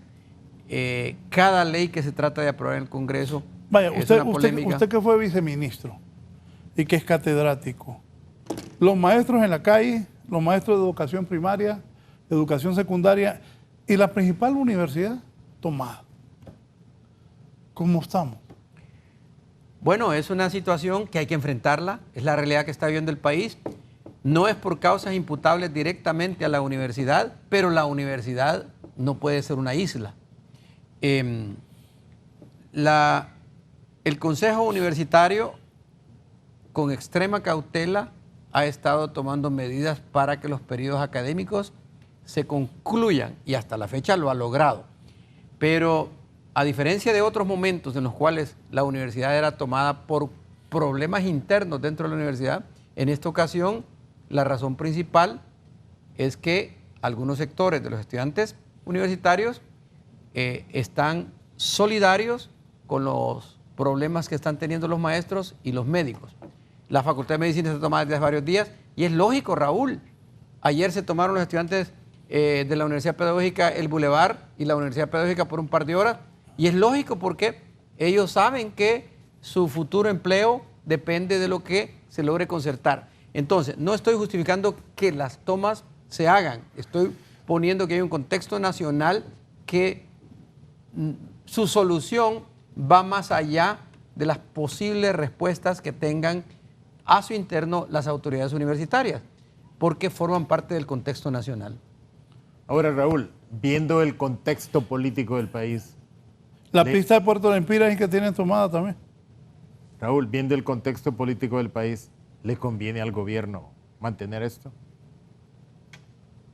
cada ley que se trata de aprobar en el Congreso. Vaya, es una polémica. usted que fue viceministro y que es catedrático, los maestros en la calle, los maestros de educación primaria, educación secundaria y la principal universidad tomada. ¿Cómo estamos? Bueno, es una situación que hay que enfrentarla, es la realidad que está viviendo el país. No es por causas imputables directamente a la universidad, pero la universidad no puede ser una isla. El Consejo Universitario, con extrema cautela, ha estado tomando medidas para que los periodos académicos se concluyan y hasta la fecha lo ha logrado. Pero a diferencia de otros momentos en los cuales la universidad era tomada por problemas internos dentro de la universidad, en esta ocasión la razón principal es que algunos sectores de los estudiantes universitarios están solidarios con los problemas que están teniendo los maestros y los médicos. La Facultad de Medicina se toma desde hace varios días y es lógico, Raúl. Ayer se tomaron los estudiantes de la Universidad Pedagógica el Boulevard y la Universidad Pedagógica por un par de horas y es lógico porque ellos saben que su futuro empleo depende de lo que se logre concertar. Entonces, no estoy justificando que las tomas se hagan, estoy poniendo que hay un contexto nacional que su solución va más allá de las posibles respuestas que tengan a su interno las autoridades universitarias, porque forman parte del contexto nacional. Ahora, Raúl, viendo el contexto político del país, La pista de Puerto Lempira es que tienen tomada también. Raúl, viendo el contexto político del país, ¿le conviene al gobierno mantener esto?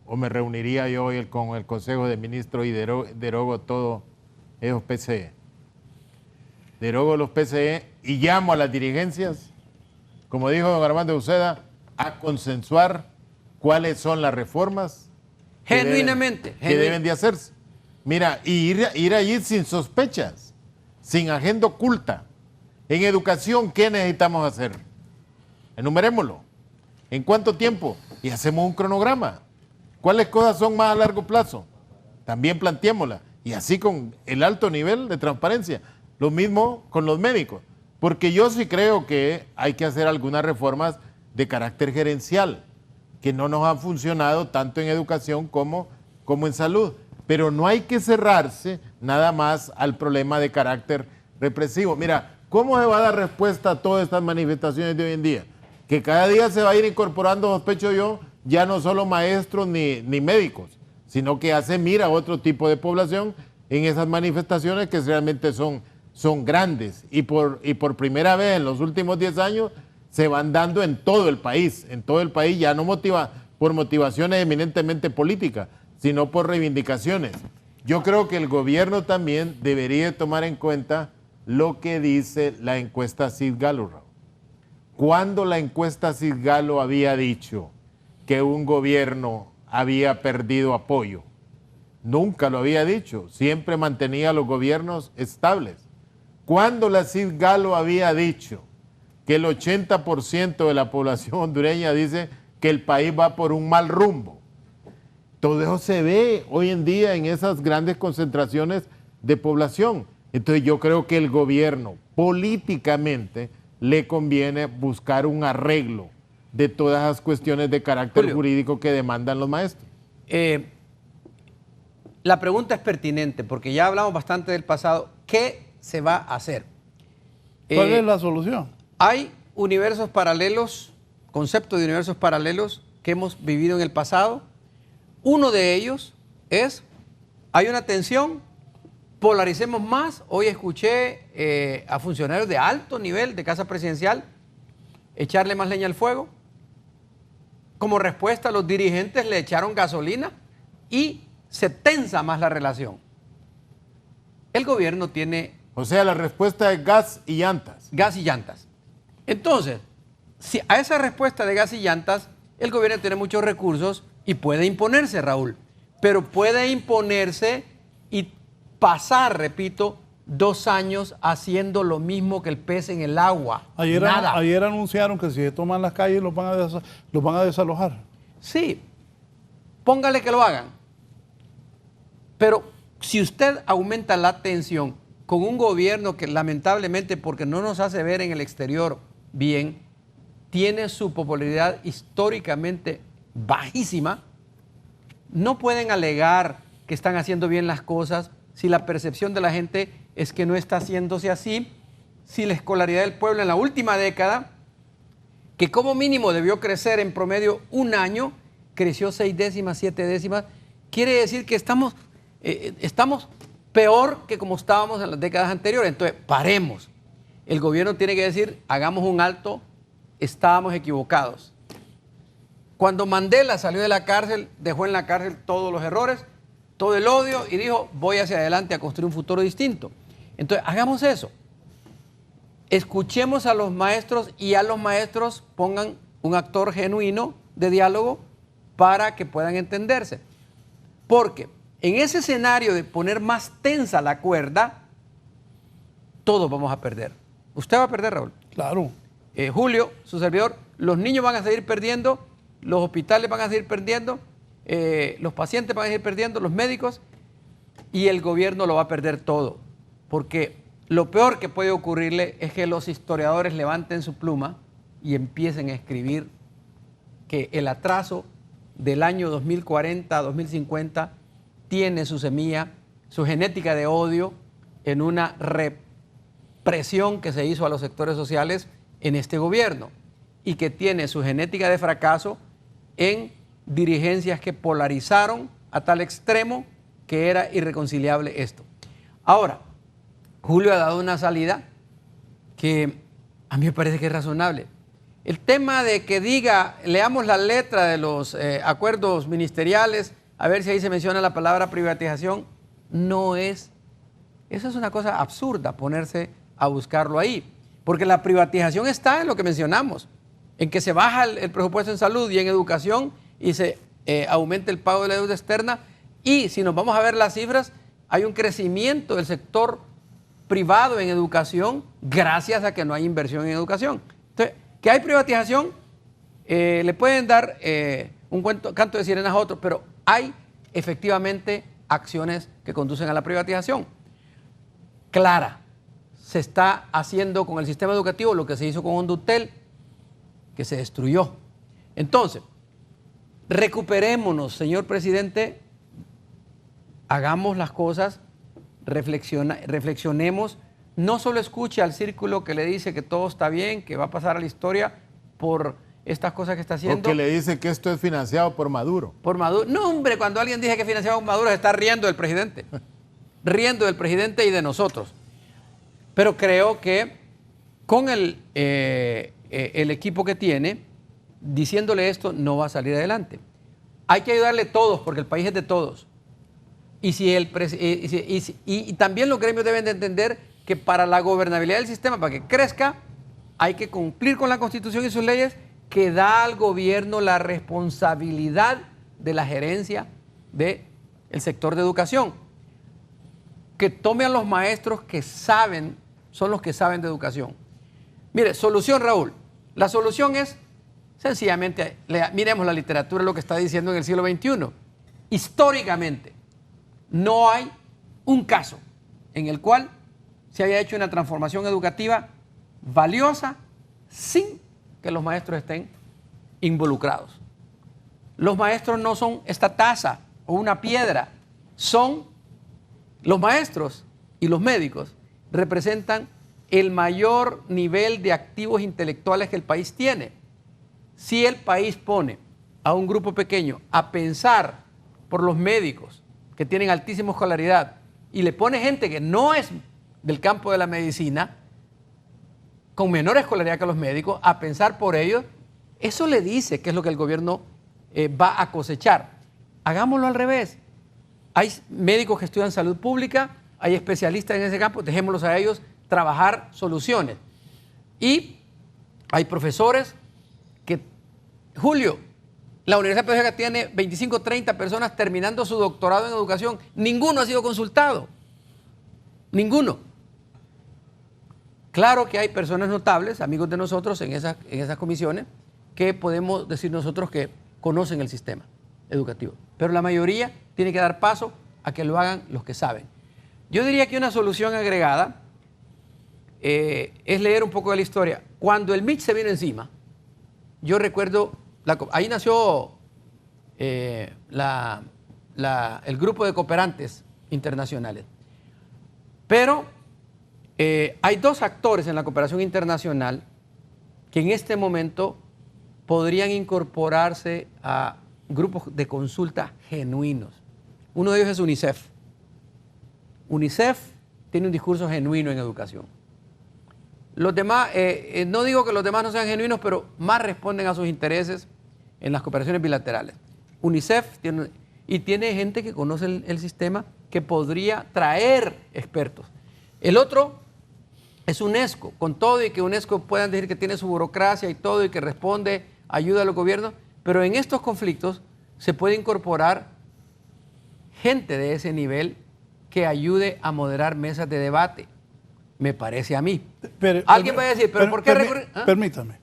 ¿O me reuniría yo hoy con el Consejo de Ministros y derogo todo esos PCE? Derogo los PCE y llamo a las dirigencias, como dijo don Armando Uceda, a consensuar cuáles son las reformas Genuinamente. que deben de hacerse. Mira, y ir allí sin sospechas, sin agenda oculta. En educación, ¿qué necesitamos hacer? Enumerémoslo. ¿En cuánto tiempo? Y hacemos un cronograma. ¿Cuáles cosas son más a largo plazo? También planteémoslas. Y así con el alto nivel de transparencia. Lo mismo con los médicos. Porque yo sí creo que hay que hacer algunas reformas de carácter gerencial, que no nos han funcionado tanto en educación como en salud. Pero no hay que cerrarse nada más al problema de carácter represivo. Mira, ¿cómo se va a dar respuesta a todas estas manifestaciones de hoy en día? Que cada día se va a ir incorporando, sospecho yo, ya no solo maestros ni médicos, sino que hace mira a otro tipo de población en esas manifestaciones que realmente son grandes. Y por primera vez en los últimos 10 años se van dando en todo el país. En todo el país ya no por motivaciones eminentemente políticas, sino por reivindicaciones. Yo creo que el gobierno también debería tomar en cuenta lo que dice la encuesta Cid-Galo. Cuando la encuesta Cid-Galo había dicho que un gobierno había perdido apoyo, nunca lo había dicho, siempre mantenía a los gobiernos estables. Cuando la Cid-Galo había dicho que el 80% de la población hondureña dice que el país va por un mal rumbo. Todo eso se ve hoy en día en esas grandes concentraciones de población. Entonces yo creo que el gobierno políticamente le conviene buscar un arreglo de todas las cuestiones de carácter jurídico que demandan los maestros. La pregunta es pertinente porque ya hablamos bastante del pasado. ¿Qué se va a hacer? ¿Cuál es la solución? Hay universos paralelos, concepto de universos paralelos que hemos vivido en el pasado. Uno de ellos es, hay una tensión, polaricemos más. Hoy escuché a funcionarios de alto nivel de Casa Presidencial echarle más leña al fuego. Como respuesta, los dirigentes le echaron gasolina y se tensa más la relación. El gobierno tiene... O sea, la respuesta es gas y llantas. Gas y llantas. Entonces, si a esa respuesta de gas y llantas, el gobierno tiene muchos recursos y puede imponerse, Raúl. Pero puede imponerse y pasar, repito, 2 años haciendo lo mismo que el pez en el agua. Ayer anunciaron que si se toman las calles los van a desalojar. Sí, póngale que lo hagan. Pero si usted aumenta la tensión con un gobierno que lamentablemente, porque no nos hace ver en el exterior bien, tiene su popularidad históricamente bajísima, no pueden alegar que están haciendo bien las cosas si la percepción de la gente es que no está haciéndose así, si la escolaridad del pueblo en la última década, que como mínimo debió crecer en promedio 1 año, creció 6 décimas, 7 décimas, quiere decir que estamos peor que como estábamos en las décadas anteriores. Entonces, paremos. El gobierno tiene que decir, hagamos un alto, estábamos equivocados. Cuando Mandela salió de la cárcel, dejó en la cárcel todos los errores, todo el odio y dijo, voy hacia adelante a construir un futuro distinto. Entonces, hagamos eso. Escuchemos a los maestros y a los maestros pongan un actor genuino de diálogo para que puedan entenderse. Porque en ese escenario de poner más tensa la cuerda, todos vamos a perder. Usted va a perder, Raúl. Claro. Julio, su servidor, los niños van a seguir perdiendo, los hospitales van a seguir perdiendo, los pacientes van a seguir perdiendo, los médicos, y el gobierno lo va a perder todo. Porque lo peor que puede ocurrirle es que los historiadores levanten su pluma y empiecen a escribir que el atraso del año 2040 a 2050 tiene su semilla, su genética de odio en una represión que se hizo a los sectores sociales en este gobierno. y que tiene su genética de fracaso en dirigencias que polarizaron a tal extremo que era irreconciliable esto. Ahora, Julio ha dado una salida que a mí me parece que es razonable. El tema de que diga, leamos la letra de los acuerdos ministeriales, a ver si ahí se menciona la palabra privatización, no es, eso es una cosa absurda ponerse a buscarlo ahí, porque la privatización está en lo que mencionamos, en que se baja el presupuesto en salud y en educación y se aumenta el pago de la deuda externa, y si nos vamos a ver las cifras, hay un crecimiento del sector privado en educación gracias a que no hay inversión en educación. Entonces, que hay privatización, le pueden dar un canto de sirenas a otros, pero hay efectivamente acciones que conducen a la privatización. Clara, se está haciendo con el sistema educativo lo que se hizo con Hondutel, que se destruyó. Entonces, recuperémonos, señor presidente, hagamos las cosas, reflexionemos, no solo escuche al círculo que le dice que todo está bien, que va a pasar a la historia por estas cosas que está haciendo. Porque le dice que esto es financiado por Maduro. Por Maduro. No, hombre, cuando alguien dice que es financiado por Maduro se está riendo del presidente. Riendo del presidente y de nosotros. Pero creo que con el equipo que tiene, diciéndole esto, no va a salir adelante. Hay que ayudarle todos, porque el país es de todos. Y también los gremios deben de entender que para la gobernabilidad del sistema, para que crezca, hay que cumplir con la Constitución y sus leyes que da al gobierno la responsabilidad de la gerencia del sector de educación. Que tome a los maestros que saben, son los que saben de educación. Mire, solución, Raúl. La solución es, sencillamente, miremos la literatura, lo que está diciendo en el siglo XXI. Históricamente, no hay un caso en el cual se haya hecho una transformación educativa valiosa sin que los maestros estén involucrados. Los maestros no son esta taza o una piedra, son los maestros y los médicos representan el mayor nivel de activos intelectuales que el país tiene. Si el país pone a un grupo pequeño a pensar por los médicos que tienen altísima escolaridad y le pone gente que no es del campo de la medicina, con menor escolaridad que los médicos, a pensar por ellos, eso le dice qué es lo que el gobierno va a cosechar. Hagámoslo al revés. Hay médicos que estudian salud pública, hay especialistas en ese campo, dejémoslos a ellos trabajar soluciones. Y hay profesores que, Julio, la Universidad Pedagógica tiene 25, 30 personas terminando su doctorado en educación. Ninguno ha sido consultado. Ninguno. Claro que hay personas notables, amigos de nosotros en esas comisiones, que podemos decir nosotros que conocen el sistema educativo. Pero la mayoría tiene que dar paso a que lo hagan los que saben. Yo diría que una solución agregada es leer un poco de la historia. Cuando el MIT se vino encima, yo recuerdo, ahí nació el grupo de cooperantes internacionales. Pero hay dos actores en la cooperación internacional que en este momento podrían incorporarse a grupos de consulta genuinos. Uno de ellos es UNICEF. UNICEF tiene un discurso genuino en educación. Los demás, no digo que los demás no sean genuinos, pero más responden a sus intereses en las cooperaciones bilaterales. UNICEF tiene gente que conoce el sistema que podría traer expertos. El otro es UNESCO, con todo y que UNESCO puedan decir que tiene su burocracia y todo y que responde, ayuda a los gobiernos, pero en estos conflictos se puede incorporar gente de ese nivel que ayude a moderar mesas de debate, me parece a mí. Alguien va a decir, pero ¿por qué recurrir? Permítame,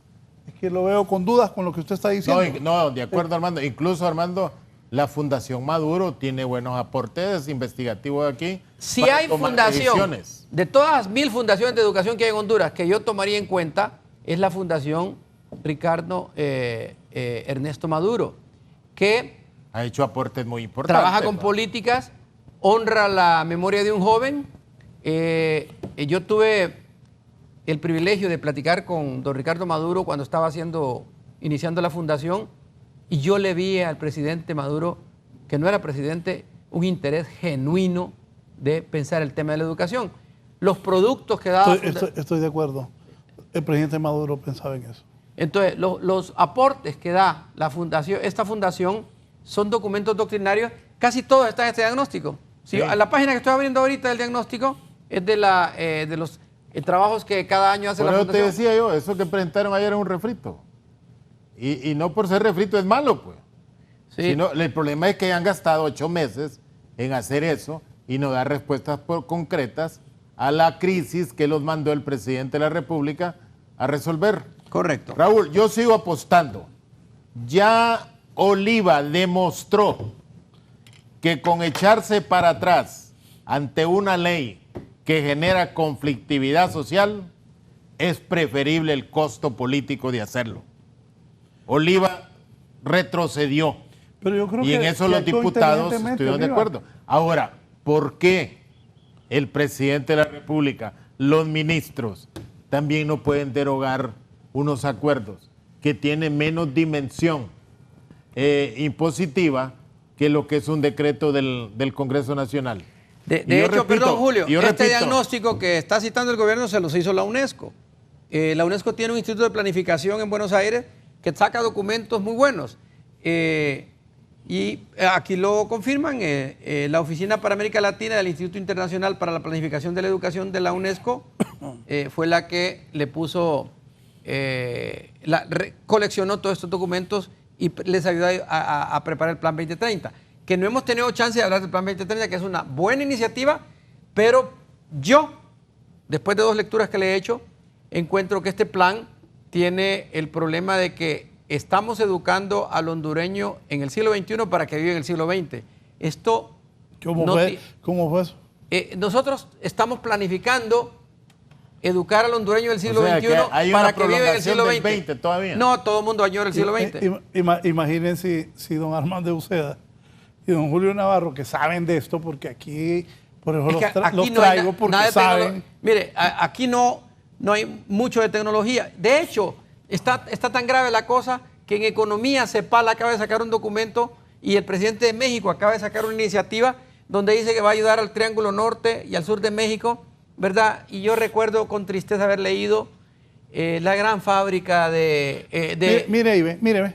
es que lo veo con dudas con lo que usted está diciendo. No, de acuerdo, Armando. Incluso, Armando, la Fundación Maduro tiene buenos aportes investigativos aquí. Si hay fundación, de todas las 1000 fundaciones de educación que hay en Honduras, que yo tomaría en cuenta, es la Fundación Ricardo Ernesto Maduro, que ha hecho aportes muy importantes. Trabaja con políticas, honra la memoria de un joven. Yo tuve el privilegio de platicar con don Ricardo Maduro cuando estaba iniciando la fundación, y yo le vi al presidente Maduro, que no era presidente, un interés genuino de pensar el tema de la educación. Los productos que daba... Estoy de acuerdo. El presidente Maduro pensaba en eso. Entonces, los aportes que da esta fundación son documentos doctrinarios, casi todos están en este diagnóstico. Sí. La página que estoy abriendo ahorita del diagnóstico es de los trabajos que cada año hace la fundación. Pero te decía yo, eso que presentaron ayer es un refrito. Y no por ser refrito es malo, pues. Sí. Sino, el problema es que han gastado 8 meses en hacer eso y no dar respuestas concretas a la crisis que los mandó el presidente de la República a resolver. Correcto. Raúl, yo sigo apostando. Ya Oliva demostró que con echarse para atrás ante una ley que genera conflictividad social, es preferible el costo político de hacerlo. Oliva retrocedió. Pero yo creo y en eso los diputados estuvieron de acuerdo. Ahora, ¿por qué el presidente de la República, los ministros, también no pueden derogar unos acuerdos que tienen menos dimensión impositiva que lo que es un decreto del Congreso Nacional? De hecho, perdón, Julio, diagnóstico que está citando el gobierno se los hizo la UNESCO. La UNESCO tiene un instituto de planificación en Buenos Aires que saca documentos muy buenos. Y aquí lo confirman, la Oficina para América Latina del Instituto Internacional para la Planificación de la Educación de la UNESCO fue la que le puso, coleccionó todos estos documentos y les ayudó a preparar el Plan 2030. Que no hemos tenido chance de hablar del Plan 2030, que es una buena iniciativa, pero yo, después de 2 lecturas que le he hecho, encuentro que este plan tiene el problema de que estamos educando al hondureño en el siglo XXI para que viva en el siglo XX. Esto... ¿Cómo fue eso? Nosotros estamos planificando educar al hondureño del siglo XXI para que viva en el siglo XX. Todavía. No, todo el mundo añora el siglo XX. Imaginen si don Armando Uceda y don Julio Navarro, que saben de esto, porque aquí, por eso los traigo, porque saben... Mire, aquí no hay mucho de tecnología. De hecho, está tan grave la cosa que en economía CEPAL acaba de sacar un documento y el presidente de México acaba de sacar una iniciativa donde dice que va a ayudar al Triángulo Norte y al sur de México, ¿verdad? Y yo recuerdo con tristeza haber leído la gran fábrica de... Mire,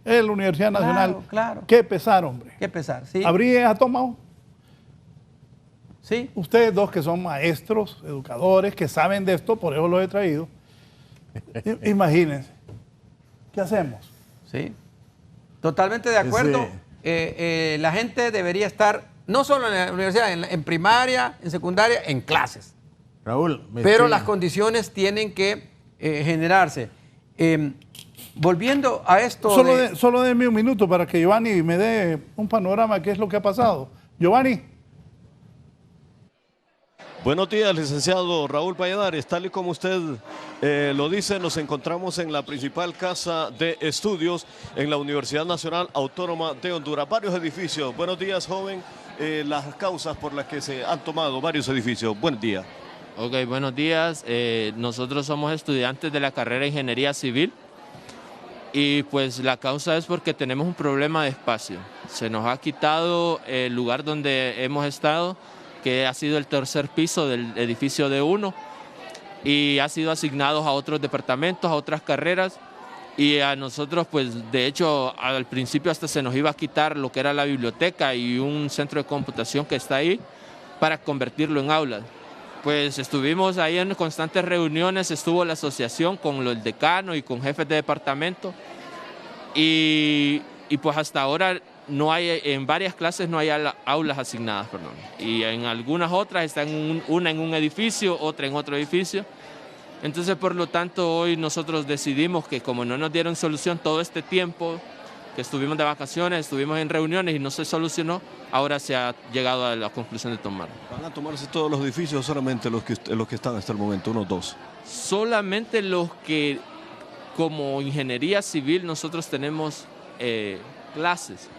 es la Universidad Nacional. Claro. Qué pesar, hombre. Qué pesar, sí. ¿Habría tomado? Sí. Ustedes dos que son maestros, educadores, que saben de esto, por eso los he traído. Imagínense. ¿Qué hacemos? Sí. Totalmente de acuerdo. Sí. La gente debería estar, no solo en la universidad, en primaria, en secundaria, en clases. Raúl. Pero las condiciones tienen que generarse. Volviendo a esto... Solo denme un minuto para que Giovanni me dé un panorama de qué es lo que ha pasado. Giovanni. Buenos días, licenciado Raúl Valladares. Tal y como usted lo dice, nos encontramos en la principal casa de estudios en la Universidad Nacional Autónoma de Honduras. Varios edificios. Buenos días, joven. Las causas por las que se han tomado varios edificios. Buen día. Ok, buenos días. Nosotros somos estudiantes de la carrera de Ingeniería Civil y pues la causa es porque tenemos un problema de espacio. Se nos ha quitado el lugar donde hemos estado, que ha sido el 3er piso del edificio D1 y ha sido asignados a otros departamentos, a otras carreras, y a nosotros pues de hecho al principio hasta se nos iba a quitar lo que era la biblioteca y un centro de computación que está ahí para convertirlo en aulas. Pues estuvimos ahí en constantes reuniones, estuvo la asociación con el decano y con jefes de departamento y pues hasta ahora no hay, en varias clases no hay aulas asignadas, perdón. Y en algunas otras están una en un edificio, otra en otro edificio. Entonces, por lo tanto, hoy nosotros decidimos que como no nos dieron solución todo este tiempo que estuvimos de vacaciones, estuvimos en reuniones y no se solucionó, ahora se ha llegado a la conclusión de tomar. ¿Van a tomarse todos los edificios o solamente los que están hasta el momento, unos 2? Solamente los que, como ingeniería civil, nosotros tenemos clases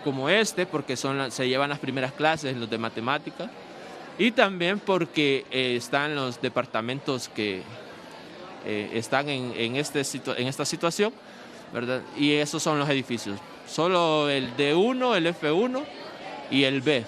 como este, porque se llevan las primeras clases, los de matemáticas, y también porque están los departamentos que están en esta situación, ¿verdad? Y esos son los edificios. Solo el D1, el F1 y el B.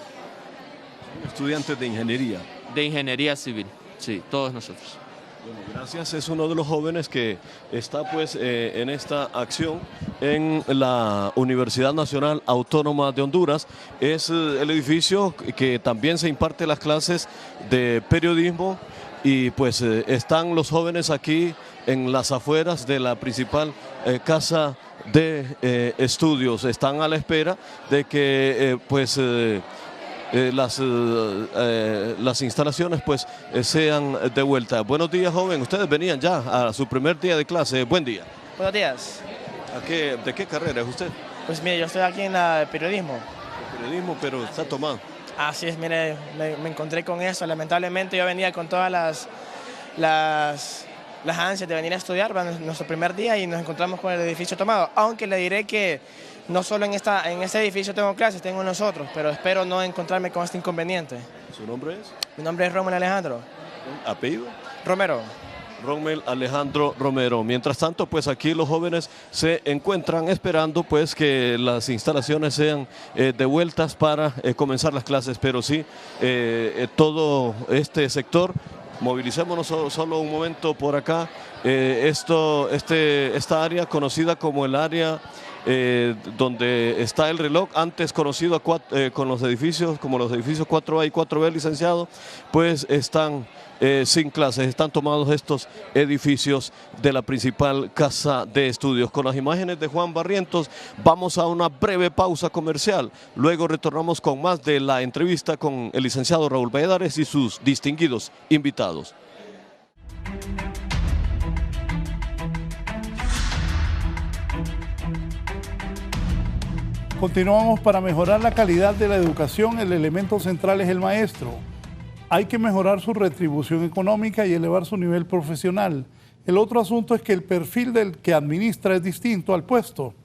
Estudiantes de ingeniería. De ingeniería civil, sí, todos nosotros. Bueno, gracias. Es uno de los jóvenes que está pues en esta acción en la Universidad Nacional Autónoma de Honduras. Es el edificio que también se imparte las clases de periodismo y pues están los jóvenes aquí en las afueras de la principal casa de estudios. Están a la espera de que las instalaciones pues sean de vuelta. Buenos días, joven. Ustedes venían ya a su primer día de clase. Buen día. Buenos días. ¿De qué carrera es usted? Pues mire, yo estoy aquí en la periodismo. Periodismo, pero está tomado. Así es, mire, me encontré con eso. Lamentablemente yo venía con todas las ansias de venir a estudiar para nuestro primer día y nos encontramos con el edificio tomado. Aunque le diré que no solo en este edificio tengo clases, tengo en los otros, pero espero no encontrarme con este inconveniente. ¿Su nombre es? Mi nombre es Rommel Alejandro. ¿Apellido? Romero. Rommel Alejandro Romero. Mientras tanto, pues aquí los jóvenes se encuentran esperando pues que las instalaciones sean devueltas para comenzar las clases, pero sí, todo este sector, movilicémonos solo un momento por acá, esta área conocida como el área donde está el reloj, antes conocido con los edificios, como los edificios 4A y 4B, licenciado, pues están sin clases, están tomados estos edificios de la principal casa de estudios. Con las imágenes de Juan Barrientos, vamos a una breve pausa comercial, luego retornamos con más de la entrevista con el licenciado Raúl Valladares y sus distinguidos invitados. Continuamos. Para mejorar la calidad de la educación, el elemento central es el maestro. Hay que mejorar su retribución económica y elevar su nivel profesional. El otro asunto es que el perfil del que administra es distinto al puesto.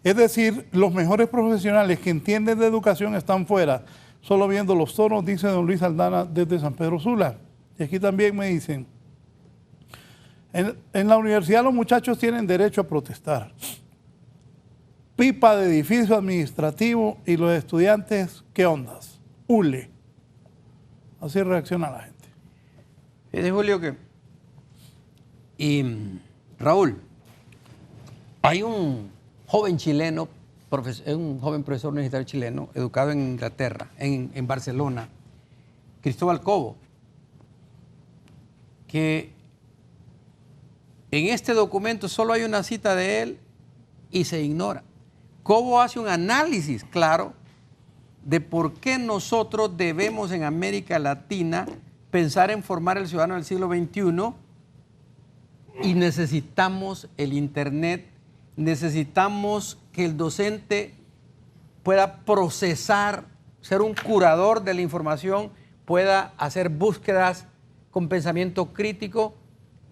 Es decir, los mejores profesionales que entienden de educación están fuera, solo viendo los toros, dice don Luis Aldana desde San Pedro Sula. Y aquí también me dicen, en la universidad los muchachos tienen derecho a protestar. Pipa de edificio administrativo y los estudiantes, ¿qué ondas? Hule. Así reacciona la gente. Fíjate, Julio, Raúl, hay un joven chileno, un joven profesor universitario chileno, educado en Inglaterra, en Barcelona, Cristóbal Cobo, que en este documento solo hay una cita de él y se ignora. Cobo hace un análisis claro de por qué nosotros debemos en América Latina pensar en formar el ciudadano del siglo XXI y necesitamos el Internet, necesitamos que el docente pueda procesar, ser un curador de la información, pueda hacer búsquedas con pensamiento crítico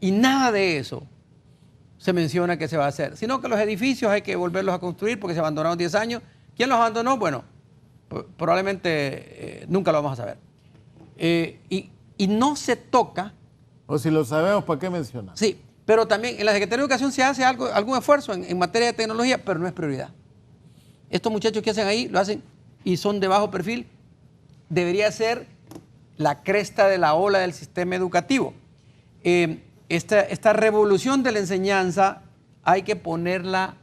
y nada de eso se menciona que se va a hacer, sino que los edificios hay que volverlos a construir porque se abandonaron 10 años. ¿Quién los abandonó? Bueno, probablemente nunca lo vamos a saber. Y no se toca. O si lo sabemos, ¿para qué mencionar? Sí, pero también en la Secretaría de Educación se hace algún esfuerzo en materia de tecnología, pero no es prioridad. Estos muchachos que hacen ahí, lo hacen y son de bajo perfil. Debería ser la cresta de la ola del sistema educativo. Esta revolución de la enseñanza hay que ponerla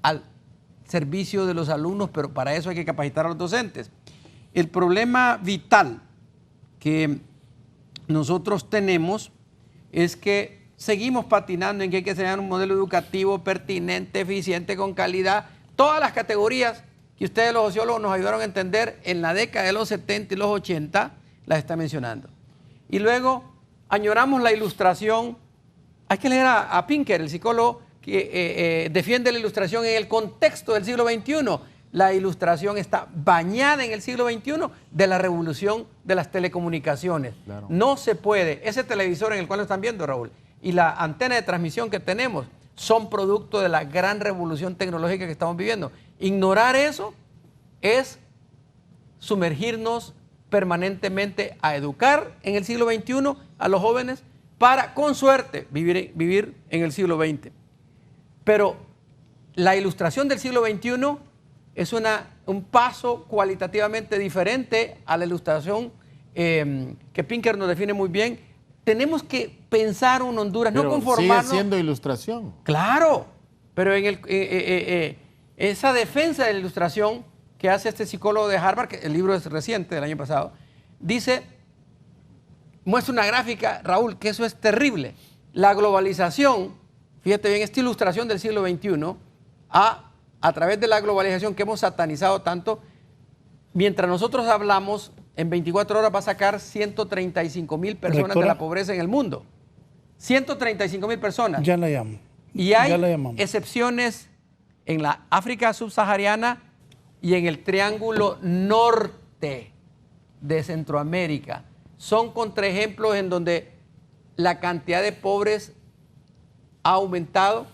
al servicio de los alumnos, pero para eso hay que capacitar a los docentes. El problema vital que nosotros tenemos es que seguimos patinando en que hay que tener un modelo educativo pertinente, eficiente, con calidad. Todas las categorías que ustedes los sociólogos nos ayudaron a entender en la década de los 70 y los 80, las está mencionando. Y luego añoramos la ilustración. Hay que leer a Pinker, el psicólogo que defiende la ilustración en el contexto del siglo XXI. La ilustración está bañada en el siglo XXI de la revolución de las telecomunicaciones. Claro. No se puede. Ese televisor en el cual lo están viendo, Raúl, y la antena de transmisión que tenemos son producto de la gran revolución tecnológica que estamos viviendo. Ignorar eso es sumergirnos permanentemente a educar en el siglo XXI a los jóvenes para, con suerte, vivir en el siglo XX. Pero la ilustración del siglo XXI es un paso cualitativamente diferente a la ilustración que Pinker nos define muy bien. Tenemos que pensar en Honduras, pero no conformarnos. sigue siendo ilustración. Claro, pero en esa defensa de la ilustración que hace este psicólogo de Harvard, que el libro es reciente, del año pasado, muestra una gráfica, Raúl, que eso es terrible. La globalización, fíjate bien, esta ilustración del siglo XXI, a través de la globalización que hemos satanizado tanto, mientras nosotros hablamos, en 24 horas va a sacar 135,000 personas de la pobreza en el mundo. 135,000 personas. Ya la llamo. Y hay excepciones en la África subsahariana y en el Triángulo Norte de Centroamérica. Son contraejemplos en donde la cantidad de pobres ha aumentado,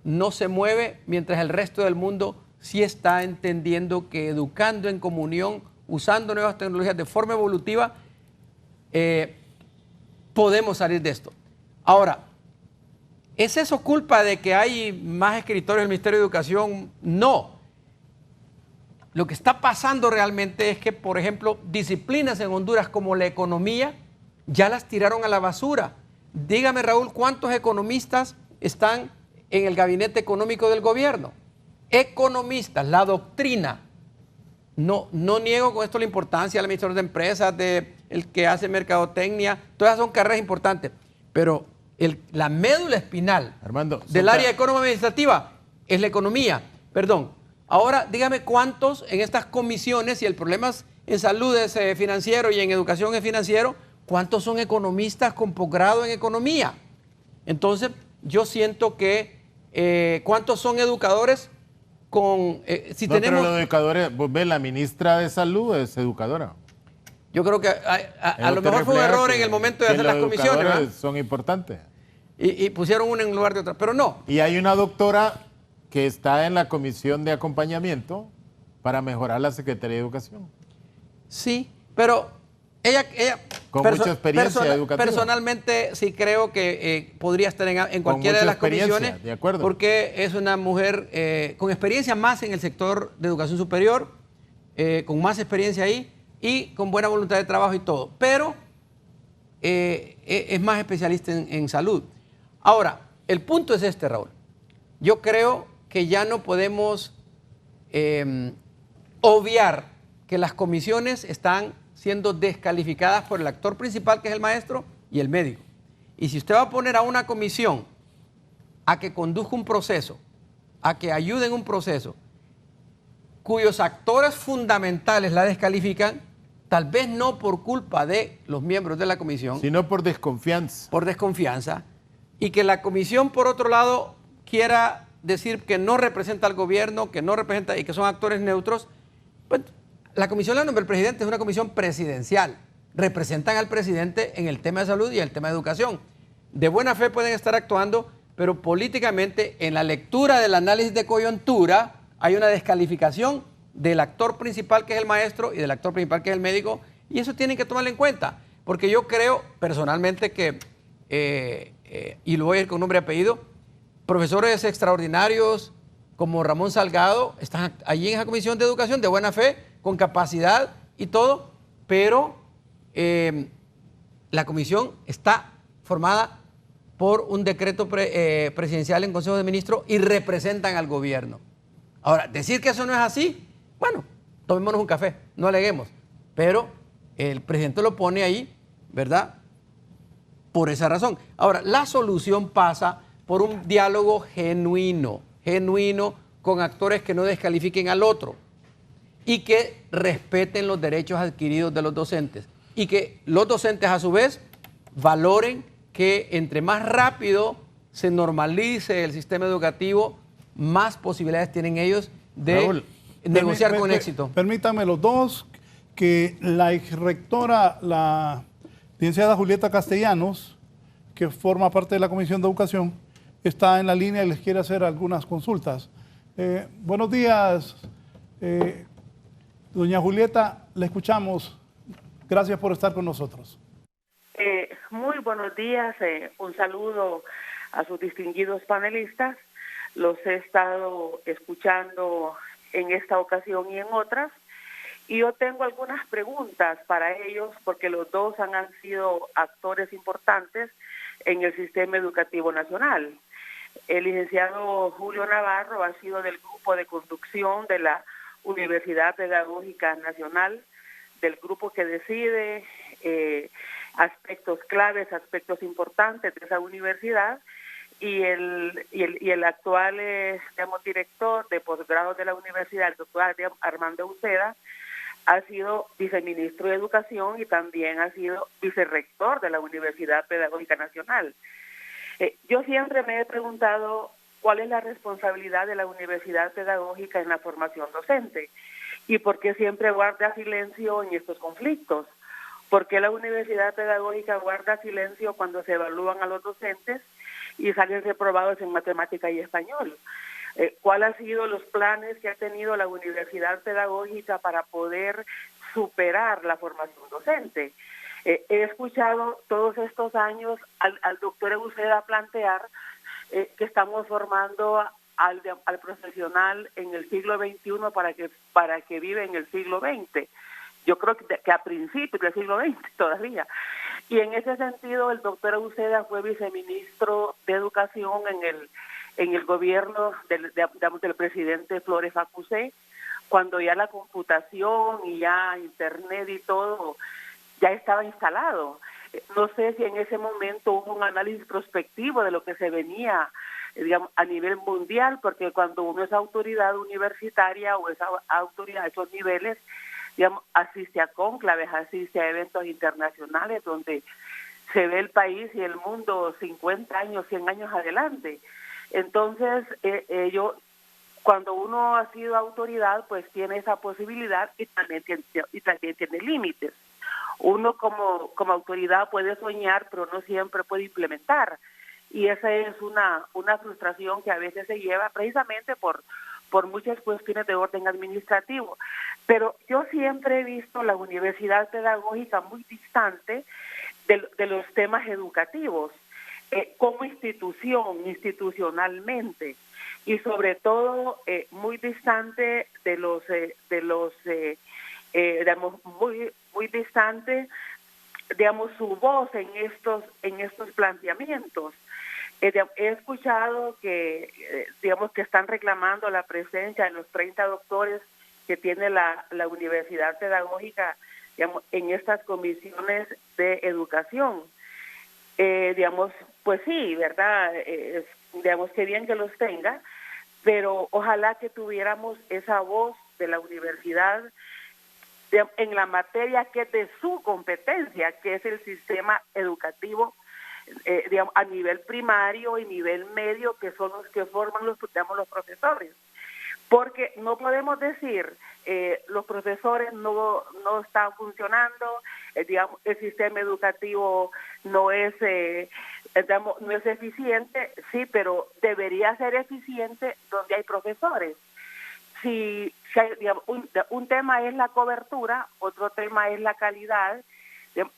no se mueve, mientras el resto del mundo sí está entendiendo que educando en comunión, usando nuevas tecnologías de forma evolutiva, podemos salir de esto. Ahora, ¿es eso culpa de que hay más escritores del Ministerio de Educación? No. Lo que está pasando realmente es que, por ejemplo, disciplinas en Honduras como la economía ya las tiraron a la basura. Dígame, Raúl, ¿cuántos economistas están en el gabinete económico del gobierno? Economistas, la doctrina. No niego con esto la importancia del administrador de empresas, del que hace mercadotecnia, todas son carreras importantes, pero la médula espinal, Armando, del área económica administrativa es la economía. Perdón, ahora dígame cuántos en estas comisiones, si el problema es en salud es financiero y en educación es financiero, ¿cuántos son economistas con posgrado en economía? Entonces, yo siento que ¿cuántos son educadores? Pero los educadores, vos ves, la ministra de Salud es educadora. Yo creo que a lo mejor fue un error en el momento de hacer las comisiones. Los educadores son importantes. Y pusieron una en lugar de otra, pero no. Y hay una doctora que está en la comisión de acompañamiento para mejorar la Secretaría de Educación. Sí, pero ella con mucha experiencia educativa. Personalmente sí creo que podría estar en cualquiera de las comisiones, de acuerdo, porque es una mujer con experiencia más en el sector de educación superior, con más experiencia ahí y con buena voluntad de trabajo y todo, pero es más especialista en salud. Ahora, el punto es este, Raúl. Yo creo que ya no podemos obviar que las comisiones están siendo descalificadas por el actor principal, que es el maestro, y el médico. Y si usted va a poner a una comisión a que conduzca un proceso, a que ayude en un proceso, cuyos actores fundamentales la descalifican, tal vez no por culpa de los miembros de la comisión, sino por desconfianza. Por desconfianza, y que la comisión, por otro lado, quiera decir que no representa al gobierno, que no representa y que son actores neutros, pues la comisión la nombra el presidente, es una comisión presidencial. Representan al presidente en el tema de salud y en el tema de educación. De buena fe pueden estar actuando, pero políticamente en la lectura del análisis de coyuntura hay una descalificación del actor principal, que es el maestro, y del actor principal, que es el médico, y eso tienen que tomarlo en cuenta, porque yo creo personalmente que, y lo voy a ir con nombre y apellido, profesores extraordinarios como Ramón Salgado están allí en esa comisión de educación de buena fe, con capacidad y todo, pero la comisión está formada por un decreto presidencial en Consejo de Ministros y representan al gobierno. Ahora, decir que eso no es así, bueno, tomémonos un café, no aleguemos, pero el presidente lo pone ahí, ¿verdad? Por esa razón. Ahora, la solución pasa por un diálogo genuino con actores que no descalifiquen al otro y que respeten los derechos adquiridos de los docentes y que los docentes a su vez valoren que entre más rápido se normalice el sistema educativo, más posibilidades tienen ellos de Raúl, negociar con éxito. Permítame los dos que la exrectora, la licenciada Julieta Castellanos, que forma parte de la Comisión de Educación, está en la línea y les quiere hacer algunas consultas. Buenos días, doña Julieta, le escuchamos. Gracias por estar con nosotros. Muy buenos días, un saludo a sus distinguidos panelistas. Los he estado escuchando en esta ocasión y en otras. Y yo tengo algunas preguntas para ellos porque los dos han sido actores importantes en el sistema educativo nacional. El licenciado Julio Navarro ha sido del grupo de conducción de la Universidad Pedagógica Nacional, del grupo que decide aspectos claves, aspectos importantes de esa universidad, y el actual director de posgrado de la universidad, el doctor Armando Uceda, ha sido viceministro de Educación y también ha sido vicerrector de la Universidad Pedagógica Nacional. Yo siempre me he preguntado cuál es la responsabilidad de la Universidad Pedagógica en la formación docente y por qué siempre guarda silencio en estos conflictos. ¿Por qué la Universidad Pedagógica guarda silencio cuando se evalúan a los docentes y salen reprobados en matemática y español? ¿Cuáles han sido los planes que ha tenido la Universidad Pedagógica para poder superar la formación docente? He escuchado todos estos años al doctor Uceda plantear que estamos formando al profesional en el siglo XXI para que vive en el siglo XX. Yo creo que a principios del siglo XX todavía. Y en ese sentido, el doctor Uceda fue viceministro de Educación en el gobierno del presidente Flores Facusé, cuando ya la computación y ya Internet y todo ya estaba instalado. No sé si en ese momento hubo un análisis prospectivo de lo que se venía, digamos, a nivel mundial, porque cuando uno es autoridad universitaria o es autoridad de esos niveles, digamos, asiste a cónclaves, asiste a eventos internacionales donde se ve el país y el mundo 50 años, 100 años adelante. Entonces, cuando uno ha sido autoridad, pues tiene esa posibilidad y también tiene límites. Uno como autoridad puede soñar, pero no siempre puede implementar. Y esa es una frustración que a veces se lleva precisamente por muchas cuestiones de orden administrativo. Pero yo siempre he visto la Universidad Pedagógica muy distante de los temas educativos, como institucionalmente, y sobre todo muy distante digamos, muy distante, digamos, su voz en estos planteamientos. He escuchado que, digamos, que están reclamando la presencia de los 30 doctores que tiene la Universidad Pedagógica, digamos, en estas comisiones de educación. Digamos, pues sí, ¿verdad? Digamos, que bien que los tenga, pero ojalá que tuviéramos esa voz de la universidad en la materia que es de su competencia, que es el sistema educativo, digamos, a nivel primario y nivel medio, que son los que forman los profesores. Porque no podemos decir los profesores no están funcionando, digamos, el sistema educativo no es eficiente, sí, pero debería ser eficiente donde hay profesores. Si digamos, un tema es la cobertura, otro tema es la calidad.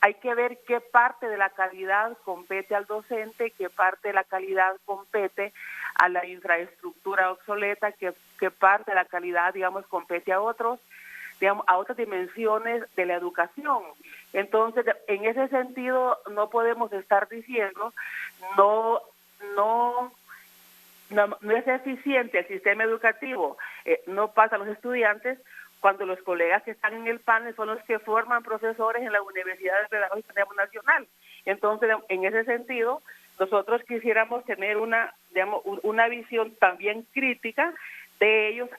Hay que ver qué parte de la calidad compete al docente, qué parte de la calidad compete a la infraestructura obsoleta, qué parte de la calidad, digamos, compete a otros, digamos, a otras dimensiones de la educación. Entonces, en ese sentido, no podemos estar diciendo no es eficiente el sistema educativo, no pasa a los estudiantes, cuando los colegas que están en el panel son los que forman profesores en la Universidad Pedagógica Nacional. Entonces, en ese sentido, nosotros quisiéramos tener una visión también crítica de ellos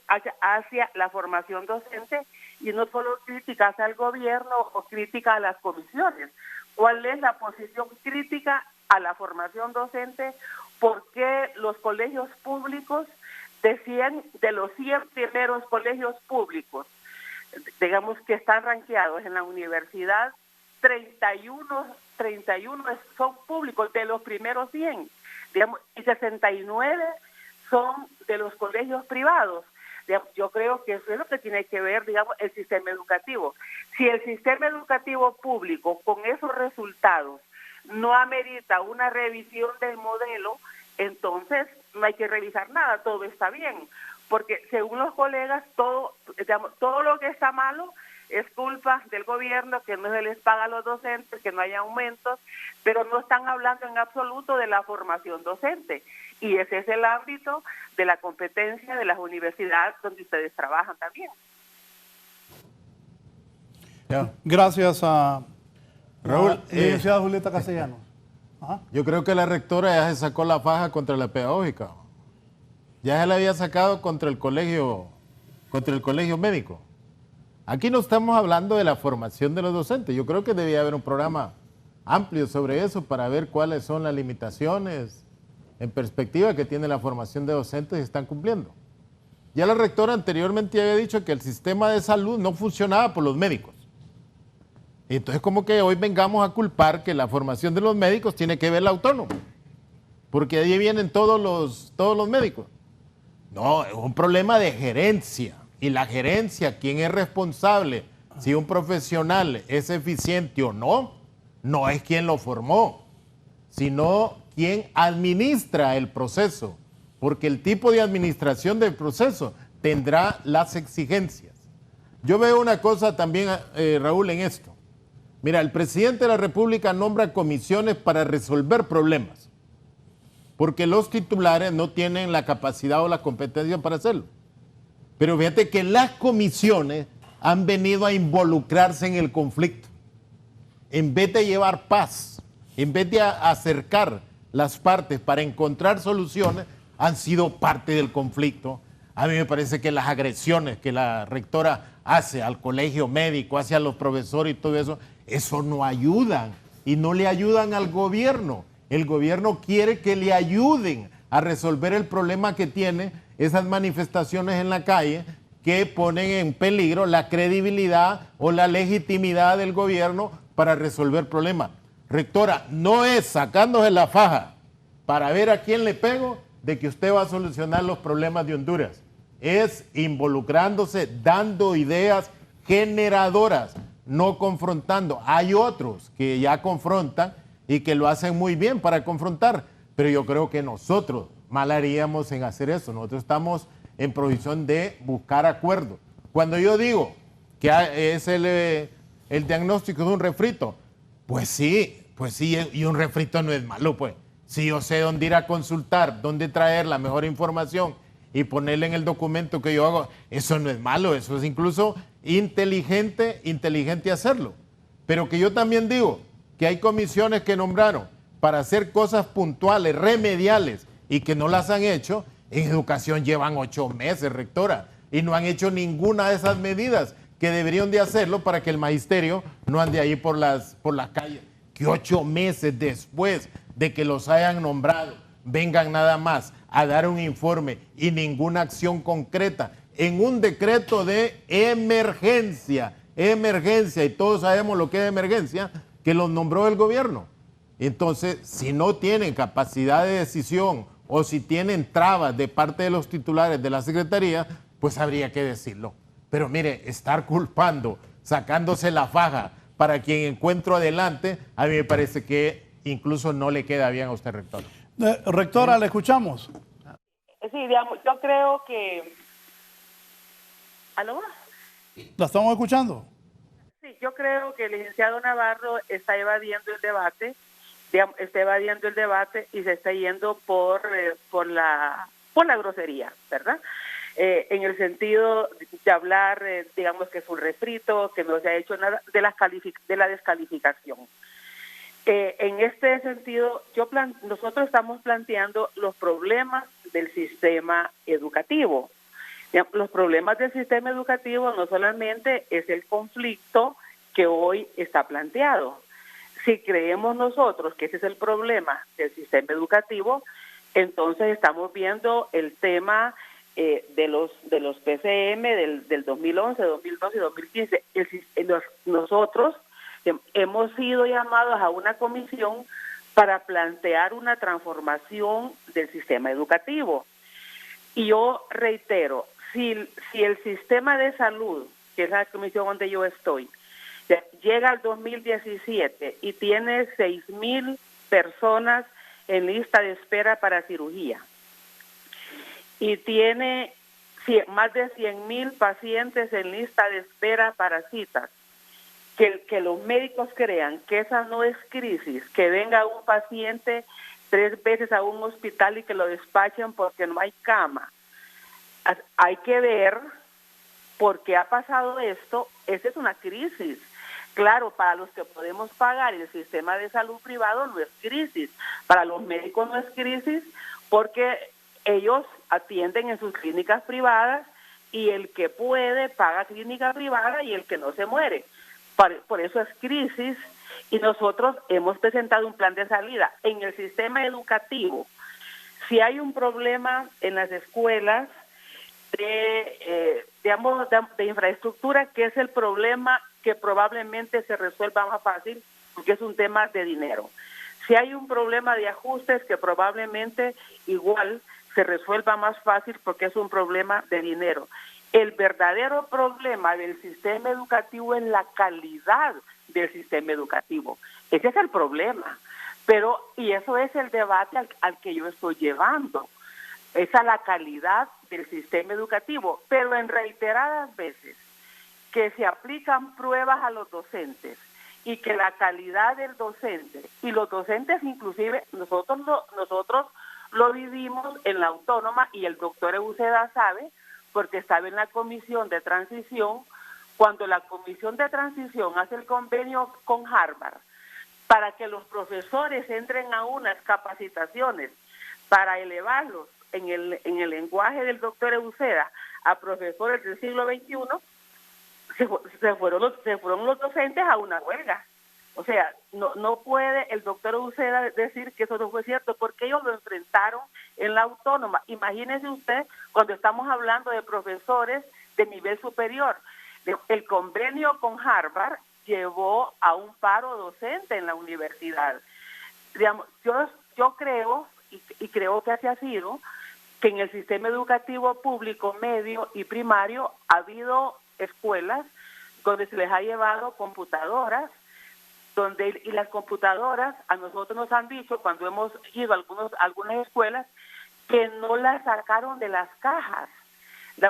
hacia la formación docente, y no solo crítica hacia el gobierno o crítica a las comisiones. ¿Cuál es la posición crítica a la formación docente? ¿Por qué los colegios públicos, de los 100 primeros colegios públicos, digamos, que están rankeados en la universidad, 31 son públicos de los primeros 100, digamos, y 69 son de los colegios privados? Digamos, yo creo que eso es lo que tiene que ver, digamos, el sistema educativo. Si el sistema educativo público, con esos resultados, no amerita una revisión del modelo, entonces no hay que revisar nada, todo está bien, porque según los colegas, todo lo que está malo es culpa del gobierno, que no se les paga a los docentes, que no hay aumentos, pero no están hablando en absoluto de la formación docente. Y ese es el ámbito de la competencia de las universidades donde ustedes trabajan también. Gracias a Raúl, licenciada Julieta Castellanos. Yo creo que la rectora ya se sacó la faja contra la pedagógica. Ya se la había sacado contra el colegio médico. Aquí no estamos hablando de la formación de los docentes. Yo creo que debía haber un programa amplio sobre eso para ver cuáles son las limitaciones en perspectiva que tiene la formación de docentes y están cumpliendo. Ya la rectora anteriormente había dicho que el sistema de salud no funcionaba por los médicos. Entonces, como que hoy vengamos a culpar que la formación de los médicos tiene que ver la autónoma, porque ahí vienen todos los médicos. No, es un problema de gerencia. Y la gerencia, ¿quién es responsable? Si un profesional es eficiente o no, no es quien lo formó, sino quien administra el proceso, porque el tipo de administración del proceso tendrá las exigencias. Yo veo una cosa también, Raúl, en esto. Mira, el presidente de la República nombra comisiones para resolver problemas, porque los titulares no tienen la capacidad o la competencia para hacerlo. Pero fíjate que las comisiones han venido a involucrarse en el conflicto. En vez de llevar paz, en vez de acercar las partes para encontrar soluciones, han sido parte del conflicto. A mí me parece que las agresiones que la rectora hace al colegio médico, hacia los profesores y todo eso, eso no ayudan y no le ayudan al gobierno. El gobierno quiere que le ayuden a resolver el problema que tiene esas manifestaciones en la calle que ponen en peligro la credibilidad o la legitimidad del gobierno para resolver problemas. Rectora, no es sacándose la faja para ver a quién le pego de que usted va a solucionar los problemas de Honduras. Es involucrándose, dando ideas generadoras, no confrontando. Hay otros que ya confrontan y que lo hacen muy bien para confrontar, pero yo creo que nosotros mal haríamos en hacer eso. Nosotros estamos en provisión de buscar acuerdos. Cuando yo digo que es el diagnóstico de un refrito, pues sí, y un refrito no es malo, pues. Si yo sé dónde ir a consultar, dónde traer la mejor información y ponerle en el documento que yo hago, eso no es malo, eso es incluso inteligente hacerlo. Pero que yo también digo que hay comisiones que nombraron para hacer cosas puntuales, remediales, y que no las han hecho. En educación llevan 8 meses, rectora, y no han hecho ninguna de esas medidas que deberían de hacerlo para que el magisterio no ande ahí por las calles. Que 8 meses después de que los hayan nombrado, vengan nada más a dar un informe y ninguna acción concreta en un decreto de emergencia, y todos sabemos lo que es emergencia, que los nombró el gobierno. Entonces, si no tienen capacidad de decisión o si tienen trabas de parte de los titulares de la Secretaría, pues habría que decirlo. Pero mire, estar culpando, sacándose la faja para quien encuentro adelante, a mí me parece que incluso no le queda bien a usted, rectora. Rectora, ¿le escuchamos? Sí, digamos, yo creo que... ¿Aló? ¿La estamos escuchando? Sí, yo creo que el licenciado Navarro está evadiendo el debate, y se está yendo por la grosería, ¿verdad? En el sentido de hablar, digamos que es un refrito, que no se ha hecho nada de la descalificación. En este sentido, nosotros estamos planteando los problemas del sistema educativo. Los problemas del sistema educativo no solamente es el conflicto que hoy está planteado. Si creemos nosotros que ese es el problema del sistema educativo, entonces estamos viendo el tema de los PCM del 2011, 2012 y 2015. Nosotros hemos sido llamados a una comisión para plantear una transformación del sistema educativo. Y yo reitero, si el sistema de salud, que es la comisión donde yo estoy, Llega al 2017 y tiene 6,000 personas en lista de espera para cirugía. Y tiene más de 100,000 pacientes en lista de espera para citas. Que los médicos crean que esa no es crisis, que venga un paciente 3 veces a un hospital y que lo despachen porque no hay cama. Hay que ver por qué ha pasado esto. Esa es una crisis. Claro, para los que podemos pagar el sistema de salud privado no es crisis. Para los médicos no es crisis porque ellos atienden en sus clínicas privadas y el que puede paga clínica privada y el que no se muere. Por eso es crisis y nosotros hemos presentado un plan de salida. En el sistema educativo, si hay un problema en las escuelas de infraestructura, que es el problema que probablemente se resuelva más fácil porque es un tema de dinero. Si hay un problema de ajustes que probablemente igual se resuelva más fácil porque es un problema de dinero. El verdadero problema del sistema educativo es la calidad del sistema educativo. Ese es el problema. Y eso es el debate al que yo estoy llevando. Esa es la calidad del sistema educativo. Pero en reiteradas veces que se aplican pruebas a los docentes y que la calidad del docente, y los docentes inclusive, nosotros lo vivimos en la Autónoma y el doctor Euseda sabe, porque estaba en la comisión de transición, cuando la comisión de transición hace el convenio con Harvard para que los profesores entren a unas capacitaciones para elevarlos en el lenguaje del doctor Euseda a profesores del siglo XXI, se fueron los docentes a una huelga. O sea, no puede el doctor Uceda decir que eso no fue cierto, porque ellos lo enfrentaron en la Autónoma. Imagínese usted cuando estamos hablando de profesores de nivel superior. El convenio con Harvard llevó a un paro docente en la universidad. Digamos, yo creo, y creo que así ha sido, que en el sistema educativo público, medio y primario ha habido escuelas donde se les ha llevado computadoras, y las computadoras a nosotros nos han dicho cuando hemos ido a algunas escuelas que no las sacaron de las cajas.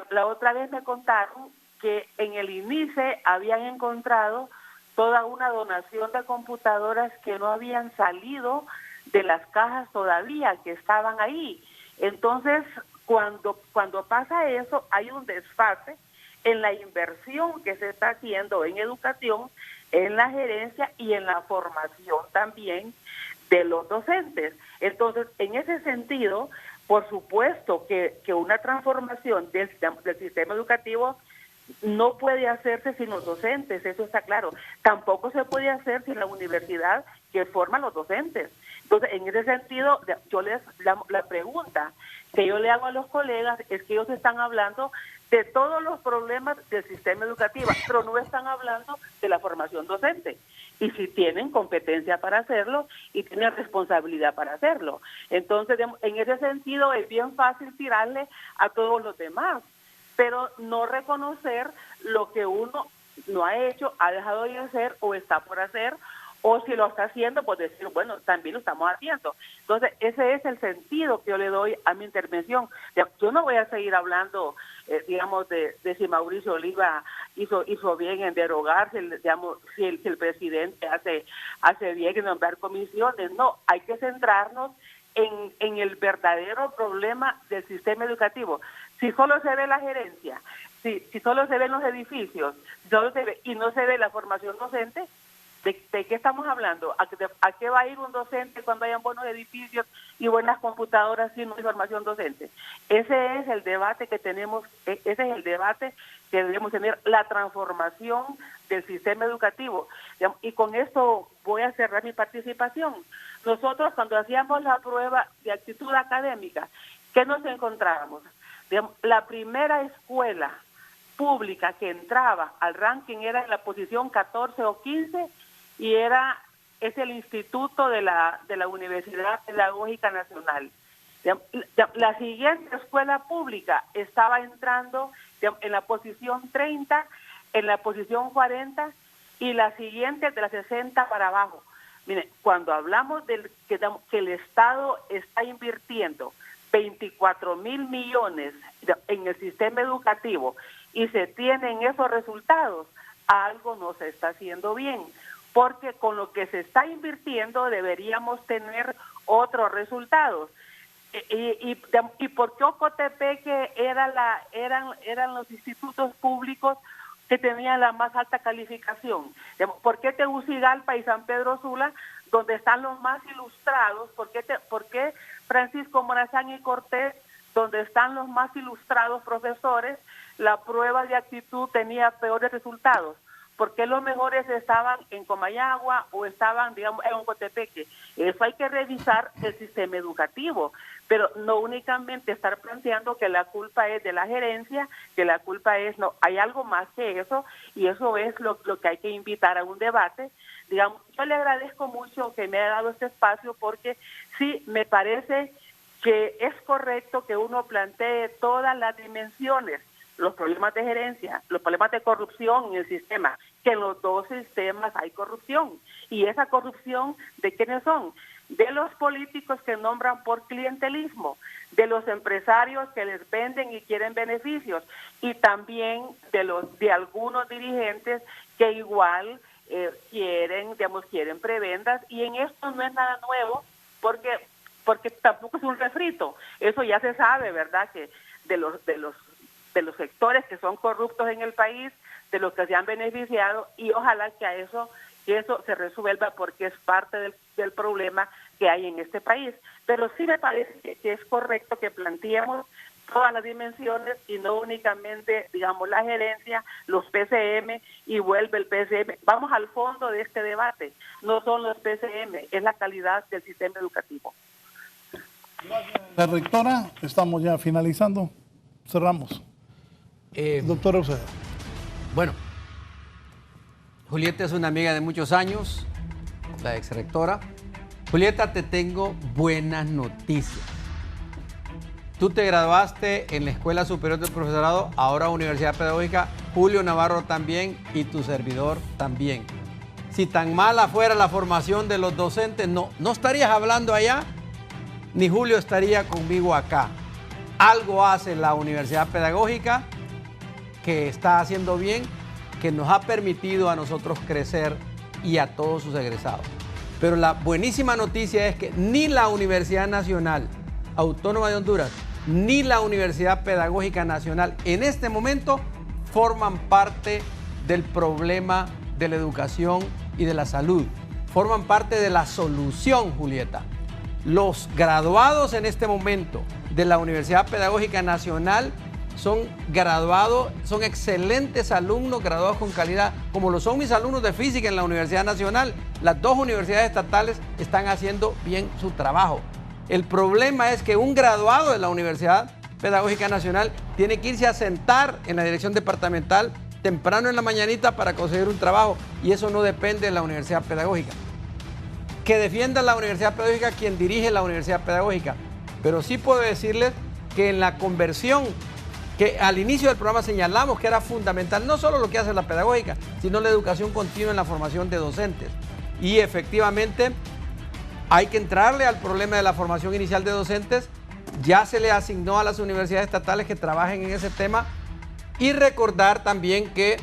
La otra vez me contaron que en el INICE habían encontrado toda una donación de computadoras que no habían salido de las cajas todavía, que estaban ahí. Entonces, cuando pasa eso, hay un desfase en la inversión que se está haciendo en educación, en la gerencia y en la formación también de los docentes. Entonces, en ese sentido, por supuesto que una transformación del sistema educativo no puede hacerse sin los docentes, eso está claro. Tampoco se puede hacer sin la universidad que forma los docentes. Entonces, en ese sentido, la pregunta que yo le hago a los colegas es que ellos están hablando de todos los problemas del sistema educativo, pero no están hablando de la formación docente. Y si tienen competencia para hacerlo y tienen responsabilidad para hacerlo. Entonces, en ese sentido, es bien fácil tirarle a todos los demás, pero no reconocer lo que uno no ha hecho, ha dejado de hacer o está por hacer, o si lo está haciendo, pues decir, bueno, también lo estamos haciendo. Entonces, ese es el sentido que yo le doy a mi intervención. Yo no voy a seguir hablando, digamos, de si Mauricio Oliva hizo bien en derogarse, digamos, si el presidente hace bien en nombrar comisiones. No, hay que centrarnos en el verdadero problema del sistema educativo. Si solo se ve la gerencia, si solo se ven los edificios, y no se ve la formación docente, ¿de qué estamos hablando? ¿A qué va a ir un docente cuando hayan buenos edificios y buenas computadoras sin una formación docente? Ese es el debate que tenemos, ese es el debate que debemos tener, la transformación del sistema educativo. Y con esto voy a cerrar mi participación. Nosotros cuando hacíamos la prueba de actitud académica, ¿qué nos encontrábamos? La primera escuela pública que entraba al ranking era en la posición 14 o 15 y es el Instituto de la Universidad Pedagógica Nacional. La siguiente escuela pública estaba entrando en la posición 30, en la posición 40 y la siguiente de las 60 para abajo. Miren, cuando hablamos que el Estado está invirtiendo 24.000 millones en el sistema educativo y se tienen esos resultados, algo no se está haciendo bien, porque con lo que se está invirtiendo deberíamos tener otros resultados. ¿Y por qué Ocotepeque eran los institutos públicos que tenían la más alta calificación? ¿Por qué Tegucigalpa y San Pedro Sula, donde están los más ilustrados? ¿Por qué Francisco Morazán y Cortés, donde están los más ilustrados profesores, la prueba de actitud tenía peores resultados? ¿Por qué los mejores estaban en Comayagua o estaban, digamos, en Ocotepeque? Eso hay que revisar el sistema educativo, pero no únicamente estar planteando que la culpa es de la gerencia, que la culpa es, no, hay algo más que eso, y eso es lo que hay que invitar a un debate. Digamos, yo le agradezco mucho que me haya dado este espacio, porque sí, me parece que es correcto que uno plantee todas las dimensiones, los problemas de gerencia, los problemas de corrupción en el sistema, que en los dos sistemas hay corrupción. ¿Y esa corrupción de quiénes son? De los políticos que nombran por clientelismo, de los empresarios que les venden y quieren beneficios, y también de algunos dirigentes que igual quieren prebendas, y en esto no es nada nuevo, porque tampoco es un refrito. Eso ya se sabe, ¿verdad? Que de los sectores que son corruptos en el país, de los que se han beneficiado, y ojalá que eso se resuelva, porque es parte del problema que hay en este país. Pero sí me parece que es correcto que planteemos todas las dimensiones y no únicamente, digamos, la gerencia, los PCM, y vuelve el PCM. Vamos al fondo de este debate. No son los PCM, es la calidad del sistema educativo. La rectora, estamos ya finalizando. Cerramos. Doctor Eusebio. Bueno, Julieta es una amiga de muchos años, la exrectora. Julieta, te tengo buenas noticias. Tú te graduaste en la Escuela Superior del Profesorado, ahora Universidad Pedagógica, Julio Navarro también, y tu servidor también. Si tan mala fuera la formación de los docentes, no estarías hablando allá, ni Julio estaría conmigo acá. Algo hace la Universidad Pedagógica que está haciendo bien, que nos ha permitido a nosotros crecer y a todos sus egresados. Pero la buenísima noticia es que ni la Universidad Nacional Autónoma de Honduras ni la Universidad Pedagógica Nacional en este momento forman parte del problema de la educación y de la salud. Forman parte de la solución, Julieta. Los graduados en este momento de la Universidad Pedagógica Nacional son excelentes alumnos, graduados con calidad, como lo son mis alumnos de física en la Universidad Nacional. Las dos universidades estatales están haciendo bien su trabajo. El problema es que un graduado de la Universidad Pedagógica Nacional tiene que irse a sentar en la dirección departamental temprano en la mañanita para conseguir un trabajo, y eso no depende de la Universidad Pedagógica. Que defienda la Universidad Pedagógica quien dirige la Universidad Pedagógica, pero sí puedo decirles que en la conversión, que al inicio del programa señalamos que era fundamental, no solo lo que hace la pedagógica, sino la educación continua en la formación de docentes. Y efectivamente hay que entrarle al problema de la formación inicial de docentes. Ya se le asignó a las universidades estatales que trabajen en ese tema, y recordar también que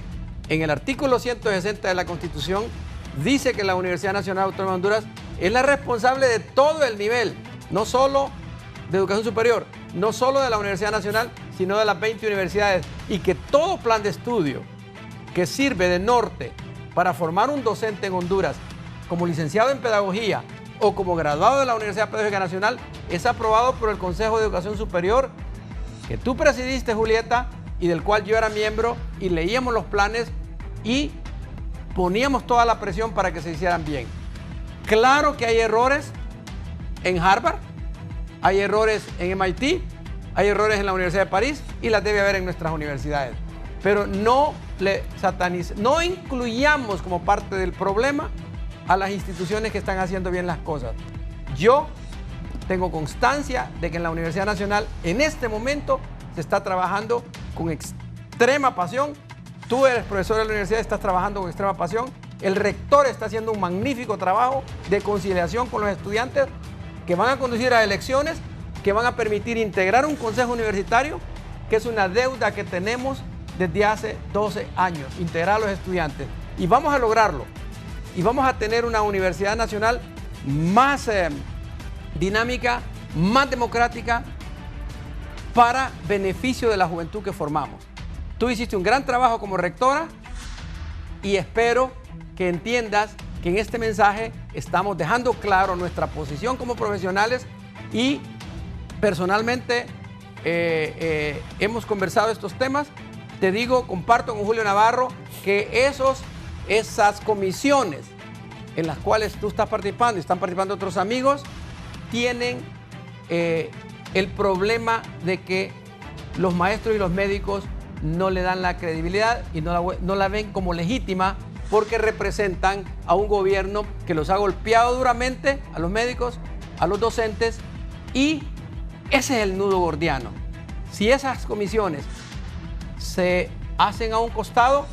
en el artículo 160 de la Constitución dice que la Universidad Nacional Autónoma de Honduras es la responsable de todo el nivel, no solo de educación superior, no solo de la Universidad Nacional, sino de las 20 universidades, y que todo plan de estudio que sirve de norte para formar un docente en Honduras como licenciado en pedagogía o como graduado de la Universidad Pedagógica Nacional es aprobado por el Consejo de Educación Superior, que tú presidiste, Julieta, y del cual yo era miembro, y leíamos los planes y poníamos toda la presión para que se hicieran bien. Claro que hay errores en Harvard, hay errores en MIT, hay errores en la Universidad de París, y las debe haber en nuestras universidades. Pero no incluyamos como parte del problema a las instituciones que están haciendo bien las cosas. Yo tengo constancia de que en la Universidad Nacional en este momento se está trabajando con extrema pasión. Tú eres profesor de la universidad, estás trabajando con extrema pasión, El rector está haciendo un magnífico trabajo de conciliación con los estudiantes que van a conducir a elecciones, que van a permitir integrar un consejo universitario, que es una deuda que tenemos desde hace 12 años, integrar a los estudiantes. Y vamos a lograrlo. Y vamos a tener una universidad nacional más dinámica, más democrática, para beneficio de la juventud que formamos. Tú hiciste un gran trabajo como rectora y espero que entiendas que en este mensaje estamos dejando claro nuestra posición como profesionales y personalmente hemos conversado estos temas. Te digo, comparto con Julio Navarro que esas comisiones en las cuales tú estás participando y están participando otros amigos tienen el problema de que los maestros y los médicos no le dan la credibilidad y no la ven como legítima porque representan a un gobierno que los ha golpeado duramente a los médicos, a los docentes, y ese es el nudo gordiano. Si esas comisiones se hacen a un costado,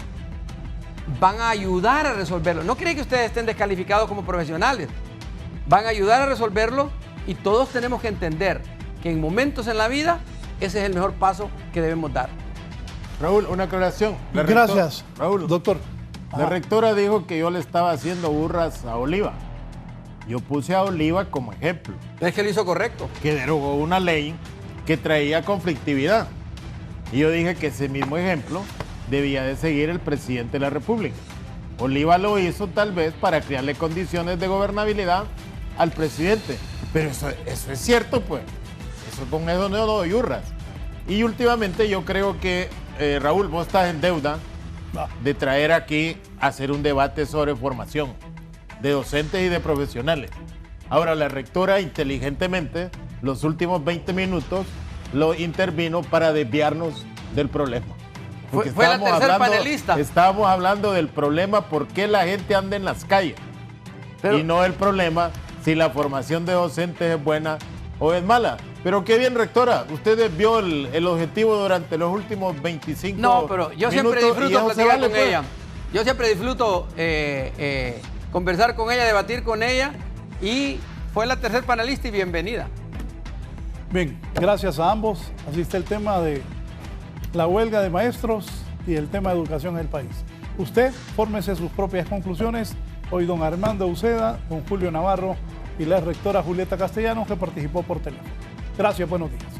van a ayudar a resolverlo. No creen que ustedes estén descalificados como profesionales, van a ayudar a resolverlo y todos tenemos que entender que en momentos en la vida ese es el mejor paso que debemos dar. Raúl, una aclaración. Gracias, Raúl, doctor. La rectora dijo que yo le estaba haciendo burras a Oliva. Yo puse a Oliva como ejemplo. Es que lo hizo correcto. Que derogó una ley que traía conflictividad. Y yo dije que ese mismo ejemplo debía de seguir el presidente de la República. Oliva lo hizo tal vez para crearle condiciones de gobernabilidad al presidente. Pero eso es cierto, pues. Eso con eso no doy burras. Y últimamente yo creo que, Raúl, vos estás en deuda de traer aquí a hacer un debate sobre formación de docentes y de profesionales. Ahora, la rectora inteligentemente los últimos 20 minutos lo intervino para desviarnos del problema. Fue la tercera panelista. Estábamos hablando del problema por qué la gente anda en las calles. Y no el problema si la formación de docentes es buena o es mala. Pero qué bien, rectora. Usted desvió el objetivo durante los últimos 25 minutos. No, pero yo siempre disfruto platicar con ella. Yo siempre disfruto conversar con ella, debatir con ella. Y fue la tercer panelista y bienvenida. Bien, gracias a ambos. Así está el tema de la huelga de maestros y el tema de educación en el país. Usted, fórmese sus propias conclusiones. Hoy don Armando Uceda, don Julio Navarro y la rectora Julieta Castellanos, que participó por teléfono. Gracias, buenos días.